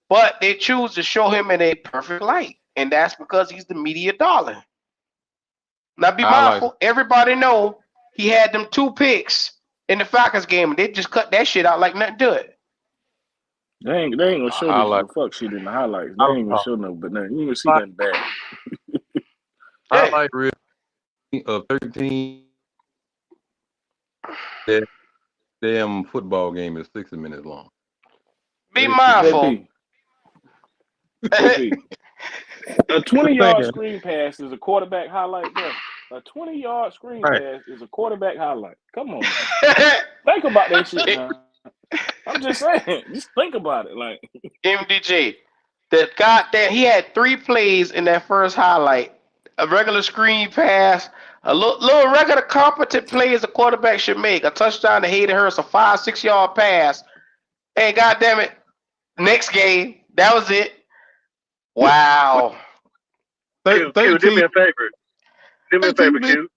but they choose to show him in a perfect light. And that's because he's the media darling. Now, be mindful. Everybody know he had them 2 picks in the Falcons game, and they just cut that shit out like nothing to it. They ain't gonna show the fuck shit in the highlights. They ain't gonna show no, but nothing. You ain't gonna see nothing bad. I like real of 13. That damn football game is 60 minutes long. Be mindful. A 20-yard screen pass is a quarterback highlight, bro. A 20-yard screen pass is a quarterback highlight. Come on, think about that shit now. I'm just saying, just think about it. Like MDJ, the goddamn, he had 3 plays in that first highlight. A regular screen pass, a little regular competent plays a quarterback should make. A touchdown to Hayden Hurst, a 5-6 yard pass. Hey, goddamn it! Next game, that was it. Wow. Q, do me a favor. Do me a favor, Q.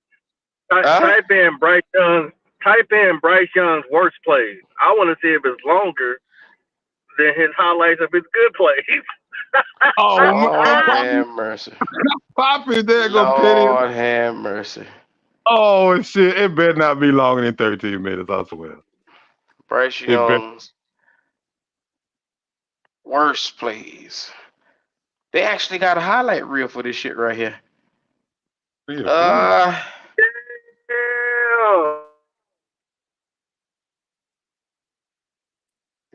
Type in Bryce Young. Type in Bryce Young's worst plays. I want to see if it's longer than his highlights of his good plays. Lord have mercy. Poppy, there go Lord Penny. have mercy. Oh shit! It better not be longer than 13 minutes. I swear. Bryce Young's worst plays. They actually got a highlight reel for this shit right here.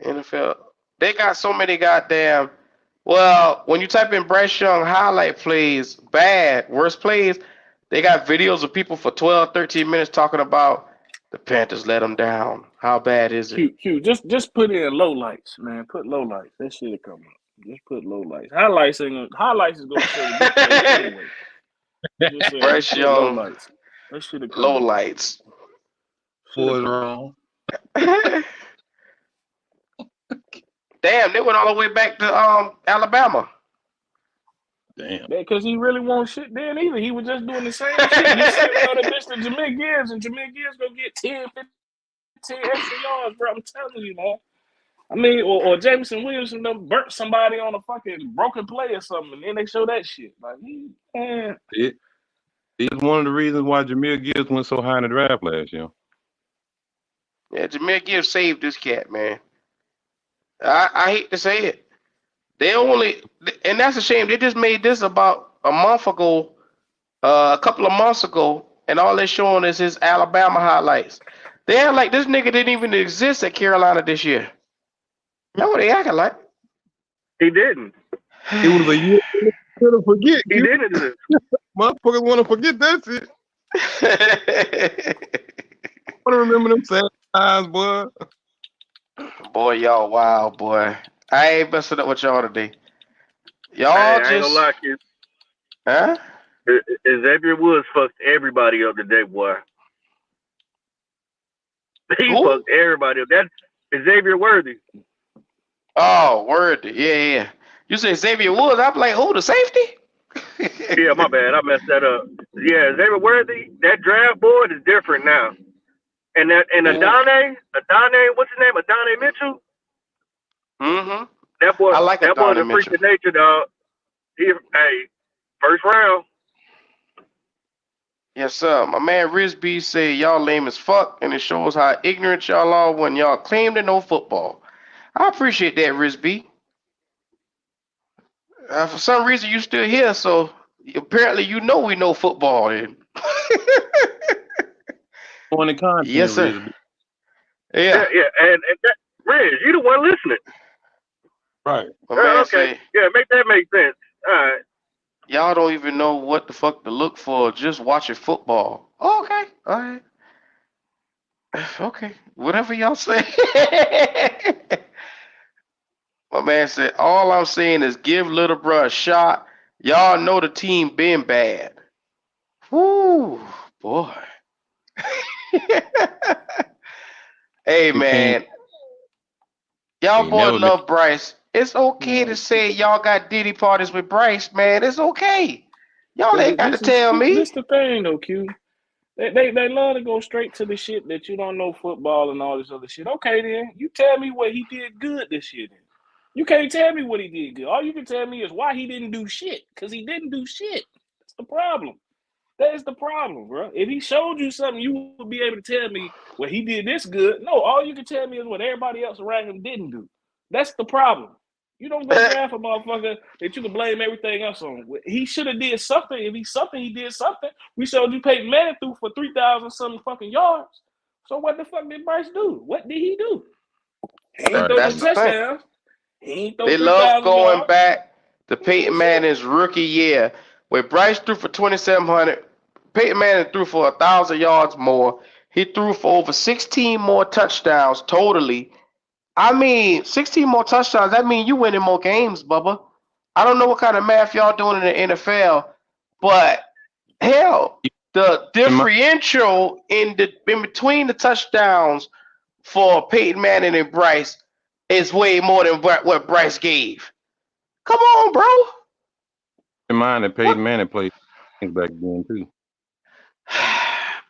NFL. They got so many goddamn. Well, when you type in Bryce Young highlight plays, worst plays, they got videos of people for 12, 13 minutes talking about the Panthers let them down. How bad is it? Q, just put in low lights, man. Put low lights. That shit'll come up. Just put low lights. Highlights is gonna show the good plays anyway. Just Bryce put Young, low lights. That shit'll come low up. lights. What's wrong? Damn, they went all the way back to Alabama. Damn. Because he really won't shit then either. He was just doing the same shit. He sent out a bitch to Jameer Gibbs, and Jameer Gibbs gonna get 10, 15 extra yards, bro. I'm telling you, man. I mean, or Jameson Williamson done burnt somebody on a fucking broken play or something, and then they show that shit. Like, man. It's one of the reasons why Jameer Gibbs went so high in the draft last year. Yeah, Jameer Gibbs saved this cat, man. I hate to say it. And that's a shame. They just made this about a month ago, a couple of months ago, and all they're showing is his Alabama highlights. They act like this nigga didn't even exist at Carolina this year. That's what they acting like. He didn't. It was a year to forget. He didn't exist. Motherfuckers want to forget that shit. I want to remember them sad times, boy. Boy, y'all wild, boy. I ain't messing up with y'all today. Y'all I just... ain't gonna lie, kid. Huh? Xavier Woods fucked everybody up today, boy. He fucked everybody up. That's Xavier Worthy. Oh, Worthy. Yeah. You say Xavier Woods. I'm like, who, the safety? Yeah, my bad. I messed that up. Yeah, Xavier Worthy, that draft board is different now. And Adonai, what's his name? Adonai Mitchell? Mm-hmm. That boy, I like that boy's Adonai a freak Mitchell. of nature, dog. Hey, first round. Yes, sir. My man Risby said y'all lame as fuck, and it shows how ignorant y'all are when y'all claim to know football. I appreciate that, Risby. For some reason, you still here, so apparently you know we know football. And On the content, yes, sir. Yeah. And that, Riz, you the one listening. Right. My man Okay. say, Yeah, make sense. All right. y'all don't even know what the fuck to look for just watching football. Okay. All right. Okay. Whatever y'all say. My man said, all I'm saying is give little bruh a shot. Y'all know the team been bad. Woo, boy. Hey, man. Y'all boy love Bryce. It's okay to say y'all got Diddy parties with Bryce, man. It's okay. Y'all ain't got to tell me. This the thing, though, Q. They love to go straight to the shit that you don't know football and all this other shit. Okay, then. You tell me what he did good this year, then. You can't tell me what he did good. All you can tell me is why he didn't do shit. Because he didn't do shit. That's the problem. That is the problem, bro. If he showed you something, you would be able to tell me, well, he did this good. No, all you can tell me is what everybody else around him didn't do. That's the problem. You don't go draft a motherfucker that you can blame everything else on. He should have did something. If he's something, he did something. We showed you Peyton Manning threw for 3,000 something fucking yards. So what the fuck did Bryce do? What did he do? He ain't throw no touchdowns. He ain't throw 3,000 yards. They love going back to Peyton Manning's rookie year, where Bryce threw for 2,700. Peyton Manning threw for 1,000 yards more. He threw for over 16 more touchdowns totally. I mean, 16 more touchdowns, that means you winning more games, Bubba. I don't know what kind of math y'all doing in the NFL, but hell, the differential in between the touchdowns for Peyton Manning and Bryce is way more than what Bryce gave. Come on, bro. In mind that Peyton Manning played back then too.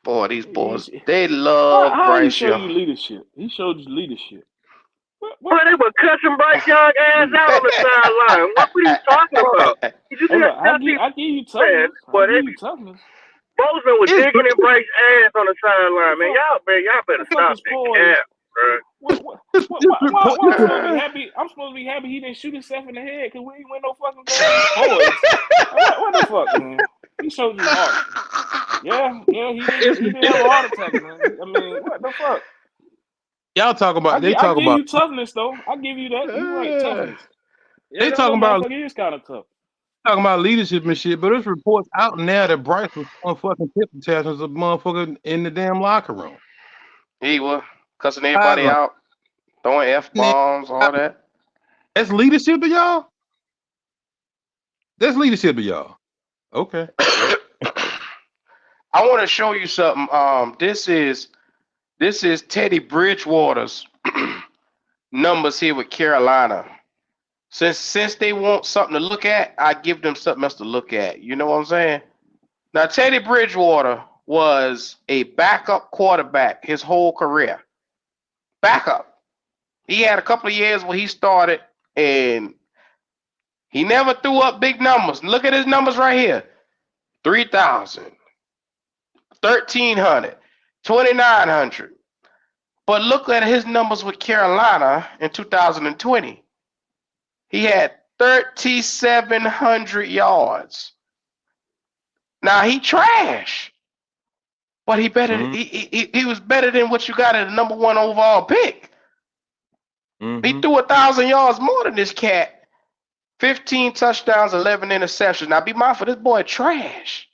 Boy, these boys, they love How he Bryce show you Young. leadership? He showed you leadership. Well, they were cussing Bryce Young ass out on the sideline. What are you talking about? Did you see Hey, look, that? I give you Man, toughness. I boy, give you toughness. Bozeman was digging in Bryce's ass on the sideline, man. Y'all better The fuck stop is that poised? cap, bro. Why I'm supposed to be happy? I'm supposed to be happy he didn't shoot himself in the head because we ain't win no fucking game. He's poised. What the fuck, man? He showed you heart. Yeah, he didn't have a heart attack, man. I mean, what the fuck? Y'all talk about I give you toughness though. I give you that. You right, toughness. Yeah, they talking that about motherfucker is kind of tough. talking about leadership and shit, but there's reports out now that Bryce was on fucking tip test as a motherfucker in the damn locker room. He was cussing everybody out, throwing F-bombs, all that. That's leadership to y'all? That's leadership to y'all. Okay. I want to show you something. This is Teddy Bridgewater's numbers here with Carolina. Since they want something to look at, I give them something else to look at. You know what I'm saying? Now, Teddy Bridgewater was a backup quarterback his whole career. Backup. He had a couple of years where he started, and he never threw up big numbers. Look at his numbers right here. 3,000, 1,300, 2,900. But look at his numbers with Carolina in 2020. He had 3,700 yards. Now he trash, but he better. He was better than what you got at the number 1 overall pick. He threw 1,000 yards more than this cat. 15 touchdowns, 11 interceptions. Now be mindful, this boy trash,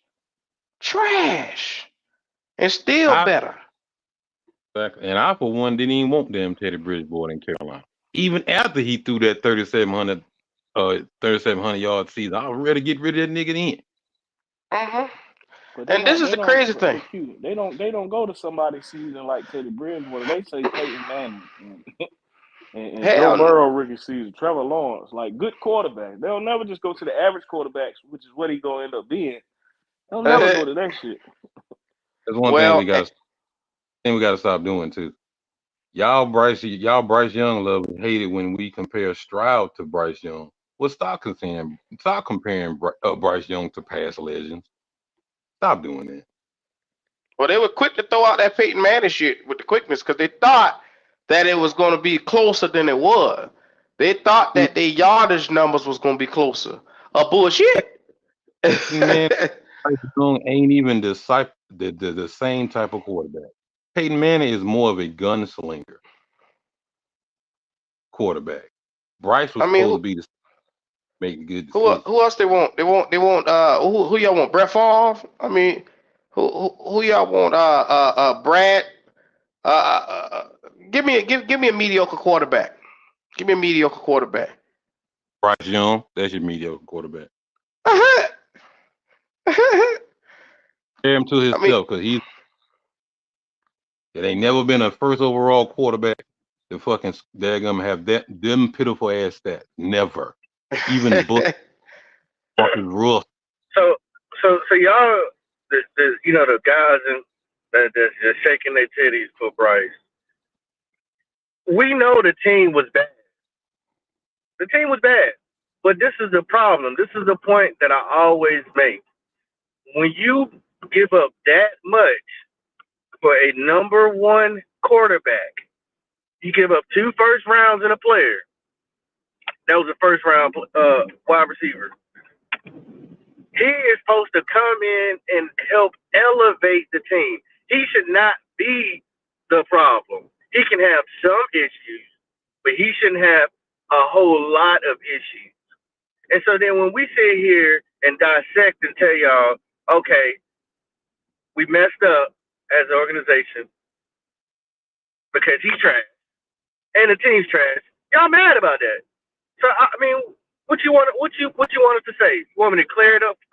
and still better. Exactly. And I, for one, didn't even want damn Teddy Bridgewater in Carolina. Even after he threw that 3,700 yard season, I'd rather get rid of that nigga then. And this is the crazy thing. They don't go to somebody's season like Teddy Bridgewater. They say Peyton Manning and Joe Burrow rookie season, Trevor Lawrence, like good quarterbacks. They'll never just go to the average quarterbacks, which is what he gonna end up being. They'll never go to that shit. That's one thing we got to stop doing too. Y'all Bryce Young love and hate it when we compare Stroud to Bryce Young. Well, stop comparing Bryce Young to past legends. Stop doing that. Well, they were quick to throw out that Peyton Manning shit with the quickness because they thought that it was going to be closer than it was. They thought that their yardage numbers was going to be closer. Bullshit. Man, Bryce Young ain't even the same type of quarterback. Peyton Manning is more of a gunslinger quarterback. Bryce was supposed to be the making good decisions. Who else they want? They want who y'all want? Brett Favre? I mean, who y'all want? Brad. Give me a mediocre quarterback. Give me a mediocre quarterback. Bryce Young, that's your mediocre quarterback. Compare him to himself because it ain't never been a first overall quarterback to fucking daggum have them pitiful ass stats. Never. Even Bush fucking rough. So y'all, the guys that's just shaking their titties for Bryce. We know the team was bad. The team was bad. But this is the problem. This is the point that I always make. When you give up that much for a number 1 quarterback, you give up 2 first rounds and a player. That was a first round wide receiver. He is supposed to come in and help elevate the team. He should not be the problem. He can have some issues, but he shouldn't have a whole lot of issues. And so then when we sit here and dissect and tell y'all, okay, we messed up as an organization because he's trash and the team's trash, y'all mad about that. So I mean, what you want us to say? You want me to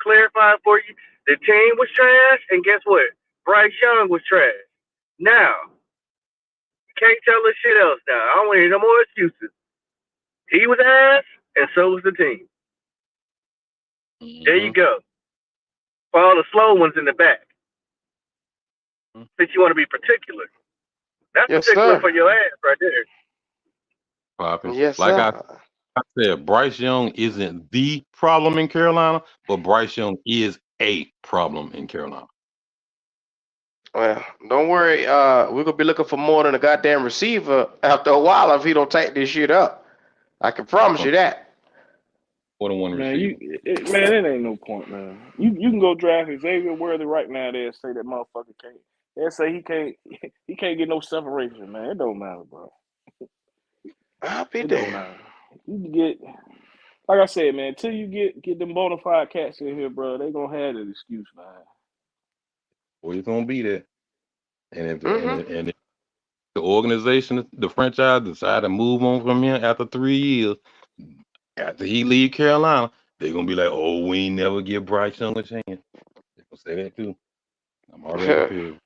clarify for you? The team was trash, and guess what? Bryce Young was trash. Now, you can't tell us shit else now. I don't want to hear no more excuses. He was ass, and so was the team. There you go. For all the slow ones in the back. since you want to be particular. That's Yes, particular sir. for your ass right there. Popping. Yes, Like sir. I said, Bryce Young isn't the problem in Carolina, but Bryce Young is a problem in Carolina. Well, don't worry. We're gonna be looking for more than a goddamn receiver after a while if he don't take this shit up. I can promise you that. More than one Man, receiver. man, it ain't no point, man. You can go draft Xavier Worthy right now. They'll say that motherfucker can't. They'll say he can't get no separation, man. It don't matter, bro. I'll be It there. don't matter. You can get, like I said, man. Till you get them bona fide cats in here, bro, they gonna have an excuse, man. Well, he's gonna be there. And if the organization, the franchise, decide to move on from him after 3 years, after he leave Carolina, they're gonna be like, "Oh, we ain't never give Bryce Young a chance." They're gonna say that too. I'm already prepared.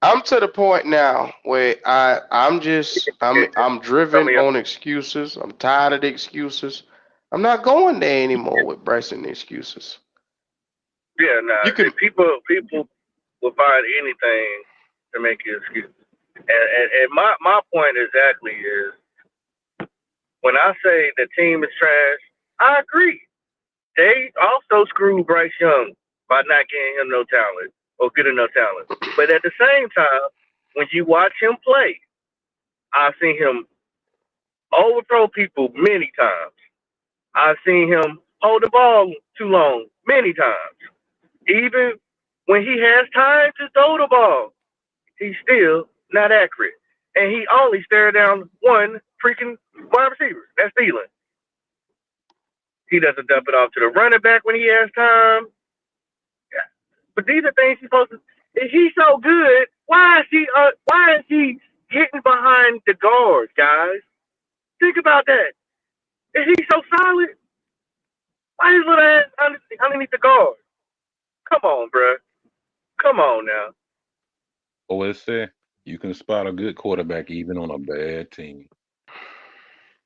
I'm to the point now where I'm driven on excuses. I'm tired of the excuses. I'm not going there anymore with Bryson excuses. Yeah, nah. People will find anything to make an excuse. And my point exactly is, when I say the team is trash, I agree. They also screwed Bryce Young by not getting him no talent or getting no talent. But at the same time, when you watch him play, I've seen him overthrow people many times. I've seen him hold the ball too long many times. Even when he has time to throw the ball, he's still not accurate. And he only stared down one freaking wide receiver. That's Thielen. He doesn't dump it off to the running back when he has time. Yeah. But these are things he's supposed to. If he's so good, why is he getting behind the guards, guys? Think about that. If he's so solid, why is little ass underneath the guard? Come on, bro. Come on now. Always say you can spot a good quarterback even on a bad team.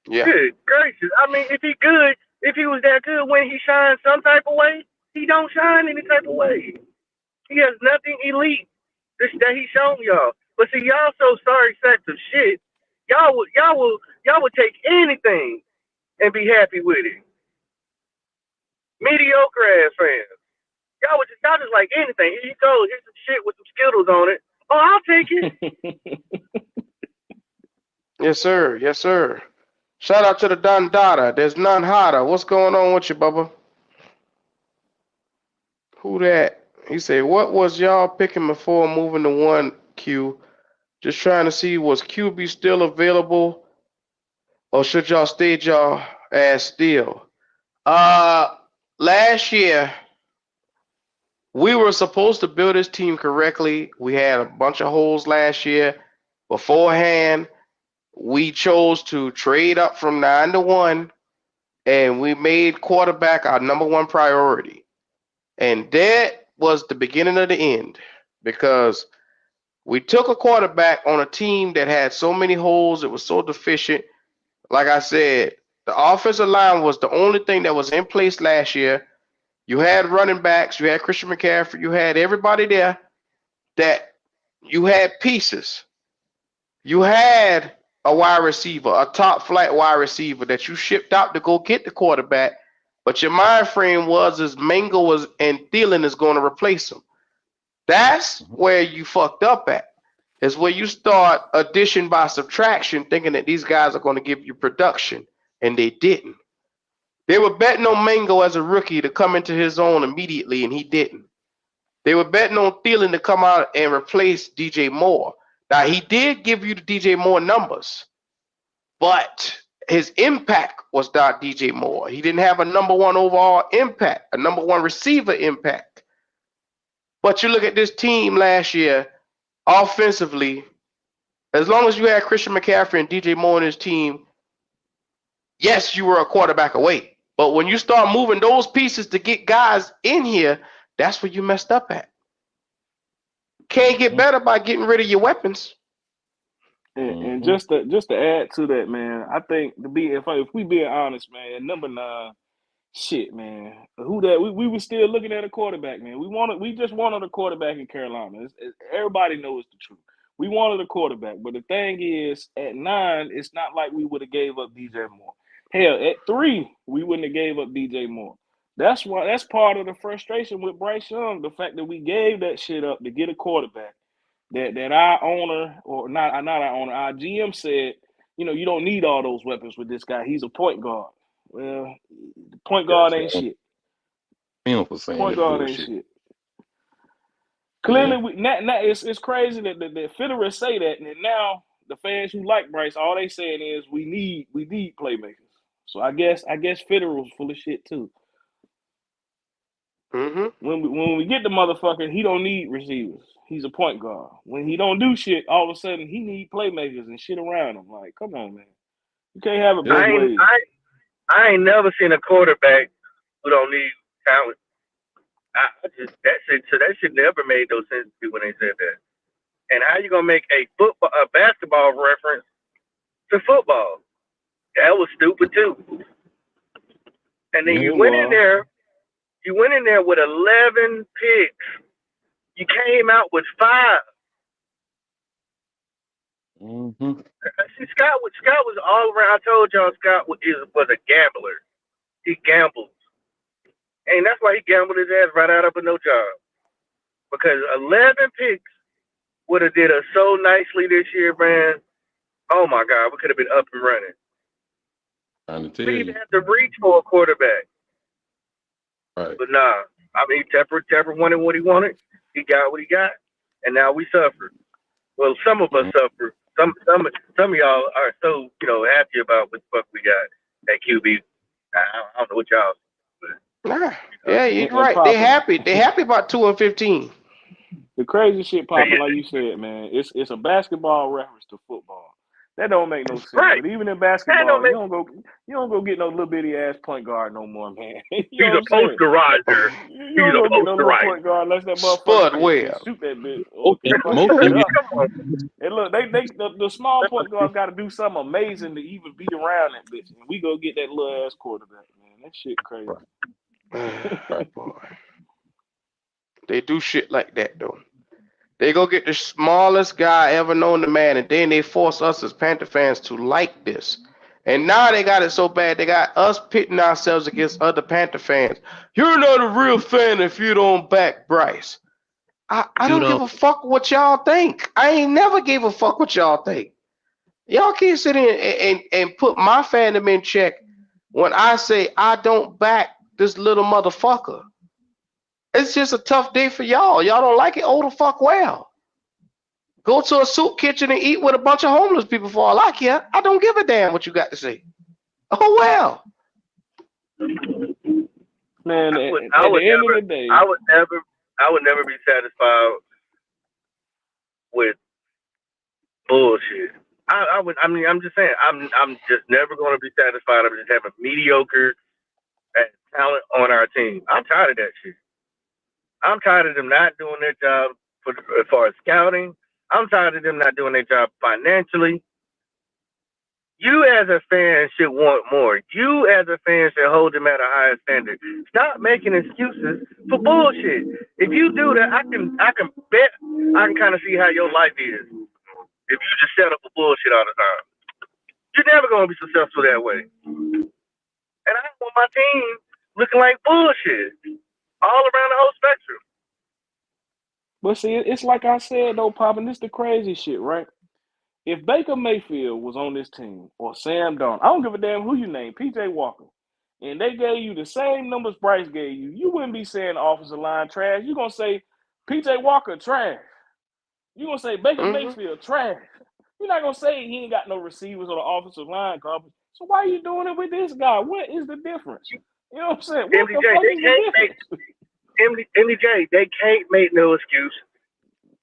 Yeah. Good gracious. I mean, if he was that good when he shines some type of way, he don't shine any type of way. He has nothing elite that he's shown y'all. But see, y'all so sorry sacks of shit. Y'all would take anything and be happy with it. Mediocre ass fans. Y'all just like anything. Here you go. Here's some shit with some Skittles on it. Oh, I'll take it. Yes, sir. Yes, sir. Shout out to the Don Dada. There's none hotter. What's going on with you, Bubba? Who that? He said, what was y'all picking before moving to 1Q? Just trying to see, was QB still available? Or should y'all stage y'all ass still? Last year, we were supposed to build this team correctly. We had a bunch of holes last year. Beforehand, we chose to trade up from 9 to 1, and we made quarterback our number one priority. And that was the beginning of the end, because we took a quarterback on a team that had so many holes, it was so deficient. Like I said, the offensive line was the only thing that was in place last year. You had running backs, you had Christian McCaffrey, you had everybody there that you had pieces. You had a wide receiver, a top flight wide receiver that you shipped out to go get the quarterback, but your mind frame was Mango and Thielen is going to replace him. That's where you fucked up at. Is where you start addition by subtraction, thinking that these guys are going to give you production, and they didn't. They were betting on Mango as a rookie to come into his own immediately, and he didn't. They were betting on Thielen to come out and replace DJ Moore. Now, he did give you the DJ Moore numbers, but his impact was not DJ Moore. He didn't have a number one overall impact, a number one receiver impact. But you look at this team last year, offensively, as long as you had Christian McCaffrey and DJ Moore in his team, yes, you were a quarterback away. But when you start moving those pieces to get guys in here, that's where you messed up at. Can't get better by getting rid of your weapons. And just to add to that, man, I think if we being honest, man, number 9, Shit, man. Who that? We were still looking at a quarterback, man. We just wanted a quarterback in Carolina. Everybody knows the truth. We wanted a quarterback, but the thing is, at 9, it's not like we would have gave up DJ Moore. Hell, at 3, we wouldn't have gave up DJ Moore. That's part of the frustration with Bryce Young, the fact that we gave that shit up to get a quarterback. That our owner, or not our owner, our GM said, you don't need all those weapons with this guy. He's a point guard. Well, point guard ain't shit. Point guard ain't shit. Clearly, it's crazy that Federer say that, and now the fans who like Bryce, all they saying is we need playmakers. So I guess Federer was full of shit too. Mm-hmm. When we get the motherfucker, he don't need receivers. He's a point guard. When he don't do shit, all of a sudden he need playmakers and shit around him. Like, come on, man, you can't have it both ways. I ain't never seen a quarterback who don't need talent. That shit never made no sense to me when they said that. And how you gonna make a basketball reference to football? That was stupid too. And then you went in there with 11 picks. You came out with 5. Mm-hmm. See, Scott was all around. I told y'all Scott was a gambler. He gambles. And that's why he gambled his ass right out of a no job. Because 11 picks would have did us so nicely this year, man. Oh, my God. We could have been up and running. We even had to reach for a quarterback. Right. But nah. I mean, Tepper wanted what he wanted. He got what he got. And now we suffered. Well, some of us suffered. Some of y'all are so, happy about what the fuck we got at QB. I don't know what y'all. Yeah, you're right. They happy. They happy about 2-15. The crazy shit popping, like you said, man. It's a basketball reference to football. That don't make no sense. Right. But even in basketball, you don't go get no little bitty ass point guard no more, man. He's a posterizer. You don't go get no little point guard unless that motherfucker can shoot that bitch. And look, the small point guard got to do something amazing to even be around that bitch. And we go get that little ass quarterback, man. That shit crazy. Right, boy. They do shit like that though. They go get the smallest guy ever known to man, and then they force us as Panther fans to like this. And now they got it so bad, they got us pitting ourselves against other Panther fans. You're not a real fan if you don't back Bryce. I don't give a fuck what y'all think. I ain't never gave a fuck what y'all think. Y'all can't sit in and put my fandom in check when I say I don't back this little motherfucker. It's just a tough day for y'all. Y'all don't like it? Oh, the fuck well. Go to a soup kitchen and eat with a bunch of homeless people for all I care. I don't give a damn what you got to say. Oh, well. Man, I would never be satisfied with bullshit. I'm just saying, I'm just never going to be satisfied of just having mediocre talent on our team. I'm tired of that shit. I'm tired of them not doing their job as far as scouting. I'm tired of them not doing their job financially. You as a fan should want more. You as a fan should hold them at a higher standard. Stop making excuses for bullshit. If you do that, I can bet I can kind of see how your life is. If you just settle for bullshit all the time, you're never gonna be successful that way. And I don't want my team looking like bullshit all around the whole spectrum. But see, it's like I said though, Pop, and this the crazy shit, right? If Baker Mayfield was on this team, or Sam Darnold, I don't give a damn who you name, PJ Walker, and they gave you the same numbers Bryce gave you, you wouldn't be saying the offensive line trash. You're going to say PJ Walker trash. You're going to say Baker Mayfield trash. You're not going to say he ain't got no receivers on the offensive line coverage. So why are you doing it with this guy? What is the difference? You know what I'm saying? What the fuck is the difference? MDJ, they can't make no excuse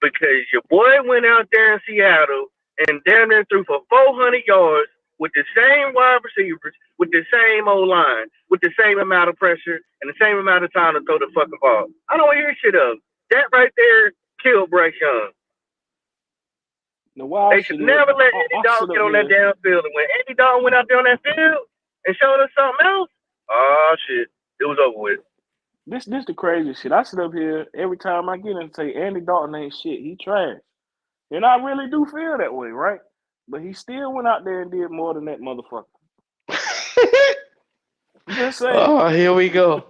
because your boy went out there in Seattle and damn near threw for 400 yards with the same wide receivers, with the same O-line, with the same amount of pressure and the same amount of time to throw the fucking ball. I don't hear shit of that right there. Killed Bryce Young. They should never let Andy Dalton get on that damn field. And when Andy Dalton went out there on that field and showed us something else, oh shit, It was over with. This the crazy shit. I sit up here every time I get in and say Andy Dalton ain't shit. He trash. And I really do feel that way, right? But he still went out there and did more than that motherfucker. Just saying. Oh, here we go.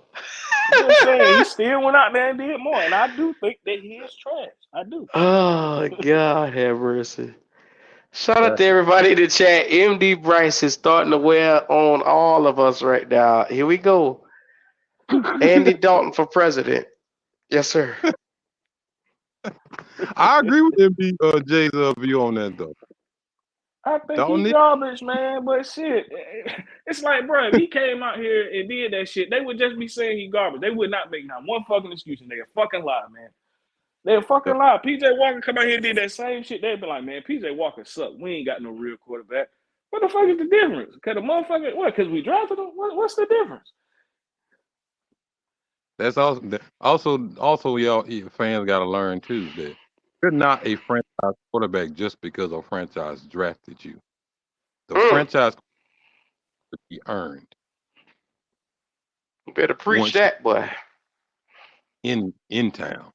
Just saying. He still went out there and did more. And I do think that he is trash. I do. Oh, God have mercy. Shout out to everybody in the chat. MD Bryce is starting to wear on all of us right now. Here we go. Andy Dalton for president. Yes, sir. I agree with MD Jay's view on that though. I think he's garbage, man. But shit, it's like, bro, if he came out here and did that shit, they would just be saying he garbage. They would not make not one fucking excuse, and they a fucking lie, man. They a fucking lie. PJ Walker come out here and did that same shit. They'd be like, man, PJ Walker suck. We ain't got no real quarterback. What the fuck is the difference? Cause the motherfucker, what? Cause we drafted him. What's the difference? That's also y'all fans got to learn too that you're not a franchise quarterback just because a franchise drafted you. The franchise to be earned. You better preach that, boy. In town,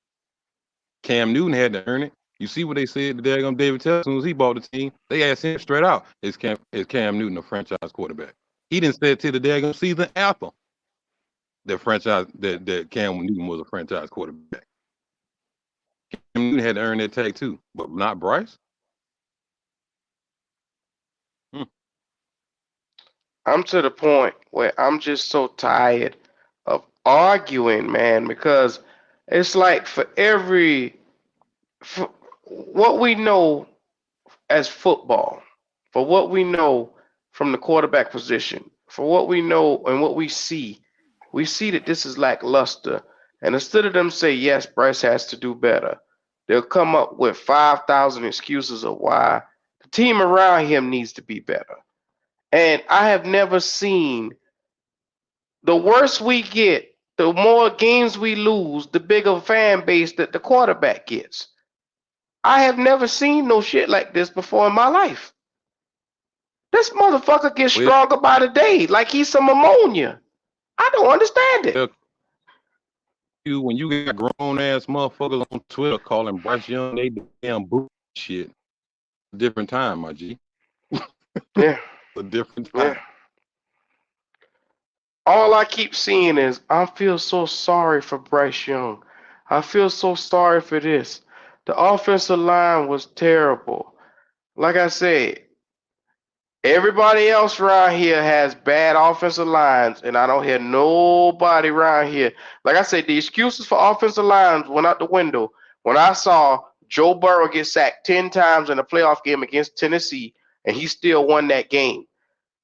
Cam Newton had to earn it. You see what they said to daggum David Tell as soon as he bought the team. They asked him straight out, is Cam Newton a franchise quarterback? He didn't say it till the daggum season after that Cam Newton was a franchise quarterback. Cam Newton had to earn that tag too, but not Bryce. I'm to the point where I'm just so tired of arguing, man, because it's like for what we know as football, for what we know from the quarterback position, for what we know and what we see that this is lackluster. And instead of them say, yes, Bryce has to do better, they'll come up with 5,000 excuses of why the team around him needs to be better. And I have never seen, the worse we get, the more games we lose, the bigger fan base that the quarterback gets. I have never seen no shit like this before in my life. This motherfucker gets stronger by the day, like he's some ammonia. I don't understand it. When you got grown ass motherfuckers on Twitter calling Bryce Young they damn bullshit, different time, my G. Yeah. A different time. Yeah. All I keep seeing is I feel so sorry for Bryce Young. I feel so sorry for this. The offensive line was terrible. Like I said, everybody else around here has bad offensive lines, and I don't hear nobody around here. Like I said, the excuses for offensive lines went out the window when I saw Joe Burrow get sacked 10 times in a playoff game against Tennessee, and he still won that game.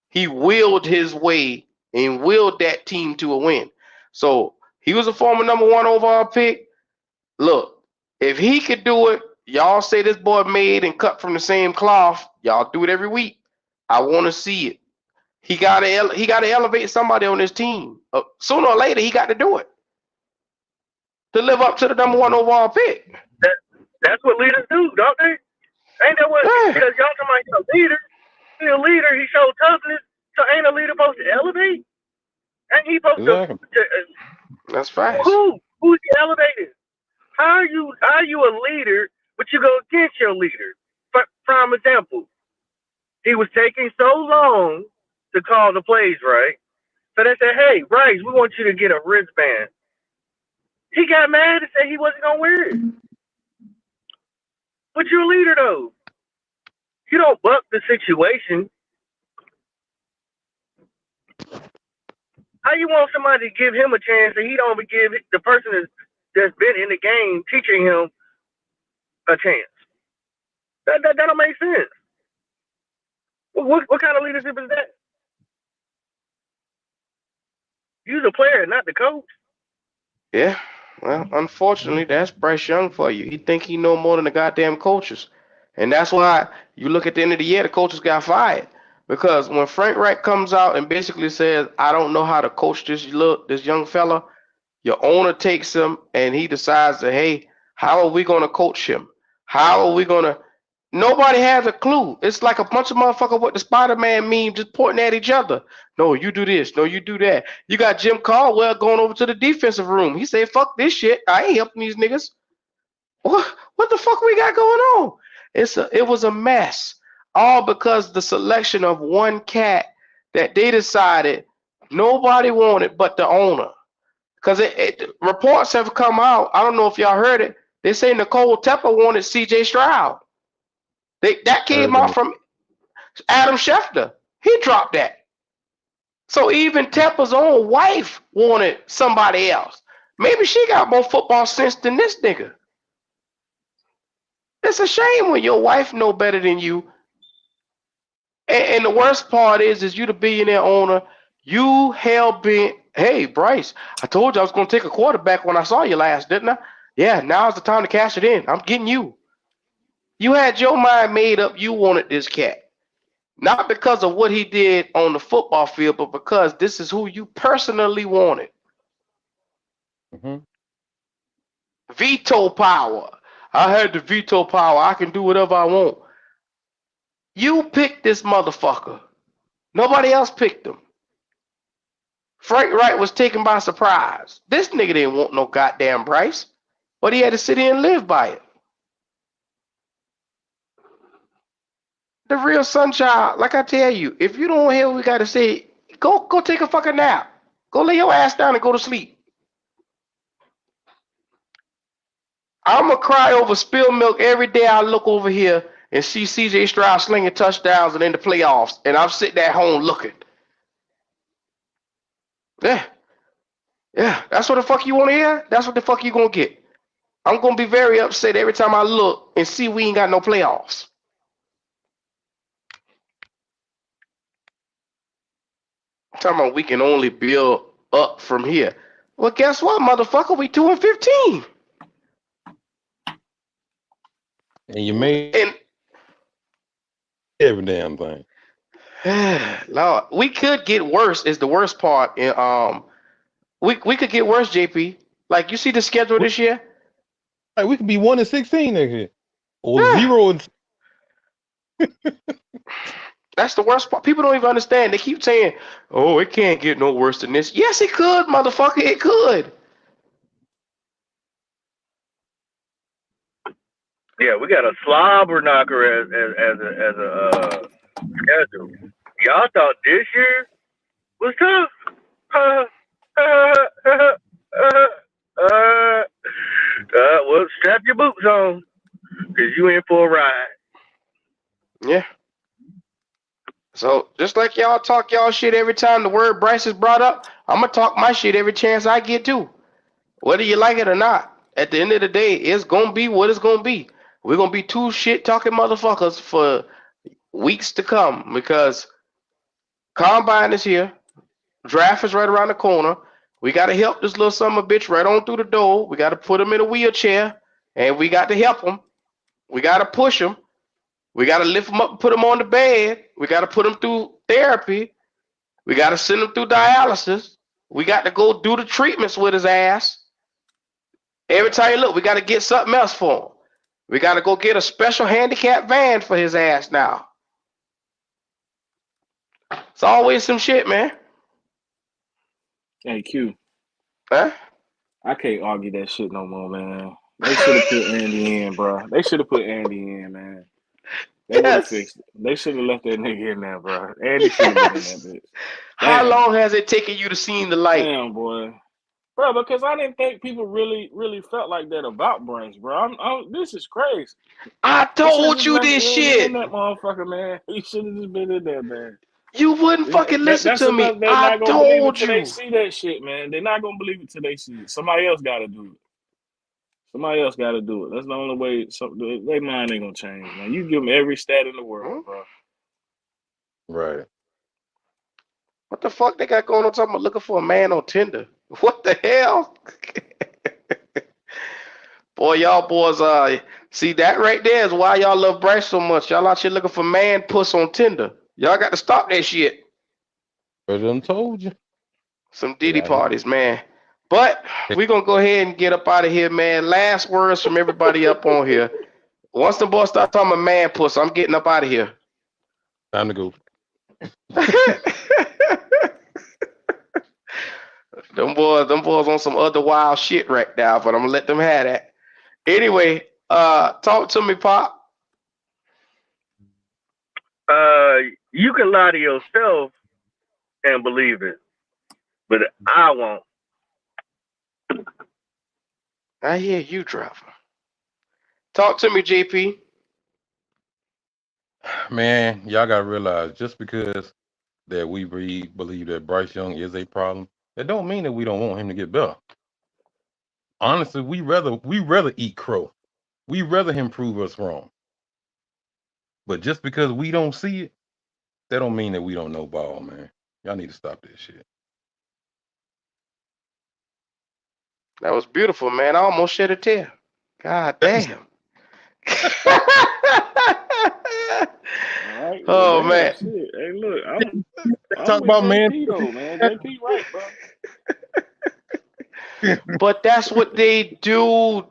He willed his way and willed that team to a win. So he was a former #1 overall pick. Look, if he could do it, y'all say this boy made and cut from the same cloth. Y'all do it every week. I want to see it. He got to elevate somebody on this team. Sooner or later, he got to do it to live up to the #1 overall pick. That's what leaders do, don't they? Ain't that what? Because y'all talking about a leader. He a leader. He showed toughness. So ain't a leader supposed to elevate? Ain't he supposed to? That's right. Who's he elevated? How are you a leader, but you go against your leader? Prime example. He was taking so long to call the plays, right? So they said, hey, Bryce, we want you to get a wristband. He got mad and said he wasn't going to wear it. But you're a leader, though. You don't buck the situation. How you want somebody to give him a chance and he don't give the person that's been in the game teaching him a chance? That don't make sense. What kind of leadership is that? You're the player, not the coach. Yeah. Well, unfortunately, that's Bryce Young for you. He think he know more than the goddamn coaches. And that's why you look at the end of the year, the coaches got fired. Because when Frank Reich comes out and basically says, I don't know how to coach this young fella, your owner takes him and he decides that, hey, how are we going to coach him? How are we going to Nobody has a clue. It's like a bunch of motherfuckers with the Spider-Man meme just pointing at each other. No, you do this. No, you do that. You got Jim Caldwell going over to the defensive room. He said, fuck this shit. I ain't helping these niggas. What the fuck we got going on? It was a mess. All because the selection of one cat that they decided nobody wanted but the owner. Because reports have come out. I don't know if y'all heard it. They say Nicole Tepper wanted CJ Stroud. That came out from Adam Schefter. He dropped that. So even Tepper's own wife wanted somebody else. Maybe she got more football sense than this nigga. It's a shame when your wife know better than you. And the worst part is you the billionaire owner. You hell bent. Hey, Bryce, I told you I was going to take a quarterback when I saw you last, didn't I? Yeah, now's the time to cash it in. I'm getting you. You had your mind made up. You wanted this cat. Not because of what he did on the football field, but because this is who you personally wanted. Mm-hmm. Veto power. I had the veto power. I can do whatever I want. You picked this motherfucker. Nobody else picked him. Frank Wright was taken by surprise. This nigga didn't want no goddamn Bryce, but he had to sit in and live by it. The real sunchild, like I tell you, if you don't hear what we gotta say, go take a fucking nap. Go lay your ass down and go to sleep. I'm gonna cry over spilled milk every day I look over here and see CJ Stroud slinging touchdowns and in the playoffs, and I'm sitting at home looking. Yeah, that's what the fuck you want to hear? That's what the fuck you gonna get. I'm gonna be very upset every time I look and see we ain't got no playoffs. I'm talking about we can only build up from here. Well, guess what, motherfucker? We 2-15. And you made every damn thing. Lord, we could get worse. Is the worst part. We could get worse, JP. Like you see the schedule this year. Like we could be 1-16 next year, or 0. That's the worst part. People don't even understand. They keep saying, "Oh, it can't get no worse than this." Yes, it could, motherfucker. It could. Yeah, we got a slobber knocker as a schedule. Y'all thought this year was tough. Well, strap your boots on, cause you in for a ride. Yeah. So just like y'all talk y'all shit every time the word Bryce is brought up, I'm gonna talk my shit every chance I get to, whether you like it or not. At the end of the day, it's gonna be what it's gonna be. We're gonna be two shit talking motherfuckers for weeks to come because Combine is here, draft is right around the corner. We gotta help this little son of a bitch right on through the door. We gotta put him in a wheelchair, and we got to help him. We gotta push him. We got to lift him up and put him on the bed. We got to put him through therapy. We got to send him through dialysis. We got to go do the treatments with his ass. Every time you look, we got to get something else for him. We got to go get a special handicap van for his ass now. It's always some shit, man. Hey, Q. Huh? I can't argue that shit no more, man. They should have put Andy in, bro. They should have put Andy in, man. They would have fixed it. They should have left that nigga in there, bro. Andy should have been in that bitch. How long has it taken you to see the light? Damn, boy. Bro, because I didn't think people really felt like that about Bryce, bro. This is crazy. I told you this shit. In that motherfucker, man. He should have just been in there, man. You wouldn't fucking listen to me. I told you. They see that shit, man. They're not gonna believe it till they see it. Somebody else got to do it. Somebody else got to do it. That's the only way. Their mind ain't gonna change, man. You give them every stat in the world, bro. Right. What the fuck they got going on? Talking about looking for a man on Tinder. What the hell? Boy, y'all boys, see that right there is why y'all love Bryce so much. Y'all out here looking for man puss on Tinder. Y'all got to stop that shit. I done told you. Some Diddy parties, man. But we're going to go ahead and get up out of here, man. Last words from everybody up on here. Once the boys start talking about man puss, I'm getting up out of here. Time to go. Them boys on some other wild shit right now, but I'm gonna let them have that. Anyway, talk to me, Pop. You can lie to yourself and believe it, but I won't. I hear you, driver. Talk to me, JP. Man, y'all gotta realize just because that we believe that Bryce Young is a problem, that don't mean that we don't want him to get better. Honestly, we rather eat crow. We rather him prove us wrong. But just because we don't see it, that don't mean that we don't know ball, man. Y'all need to stop this shit. That was beautiful, man. I almost shed a tear. God damn. All right. Oh, Damn, man. shit. Hey, look, I'm Talk with about man. JP though, man. JP right, bro. But that's what they do,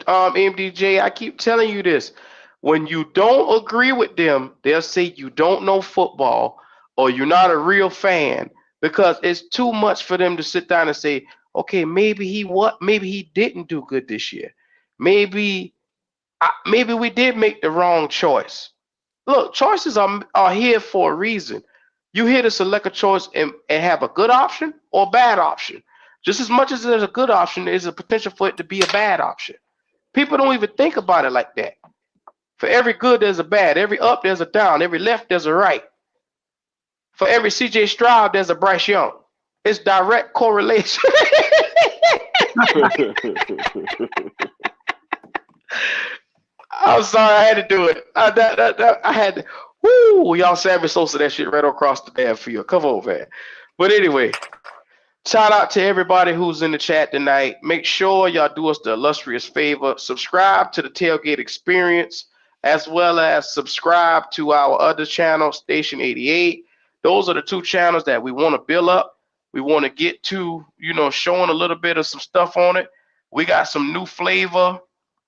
MDJ. I keep telling you this. When you don't agree with them, they'll say you don't know football or you're not a real fan because it's too much for them to sit down and say, okay, maybe he didn't do good this year. Maybe we did make the wrong choice. Look, choices are here for a reason. You here to select a choice and have a good option or a bad option. Just as much as there's a good option, there's a potential for it to be a bad option. People don't even think about it like that. For every good, there's a bad. Every up, there's a down. Every left, there's a right. For every CJ Stroud, there's a Bryce Young. It's direct correlation. I'm sorry, I had to do it. I had to. Woo, y'all Sammy Sosa that shit right across the damn field. Come on, man. But anyway, shout out to everybody who's in the chat tonight. Make sure y'all do us the illustrious favor. Subscribe to the Tailgate Experience, as well as subscribe to our other channel, Station 88. Those are the two channels that we want to build up. We want to get to, showing a little bit of some stuff on it. We got some new flavor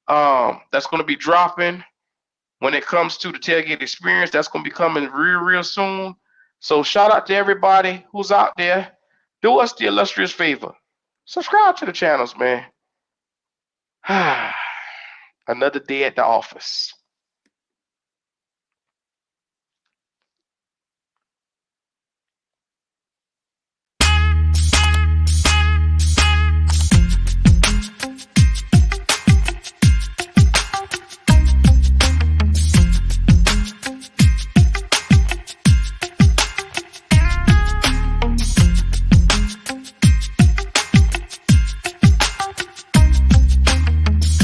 that's going to be dropping when it comes to the Tailgate Experience. That's going to be coming real soon. So shout out to everybody who's out there. Do us the illustrious favor. Subscribe to the channels, man. Another day at the office.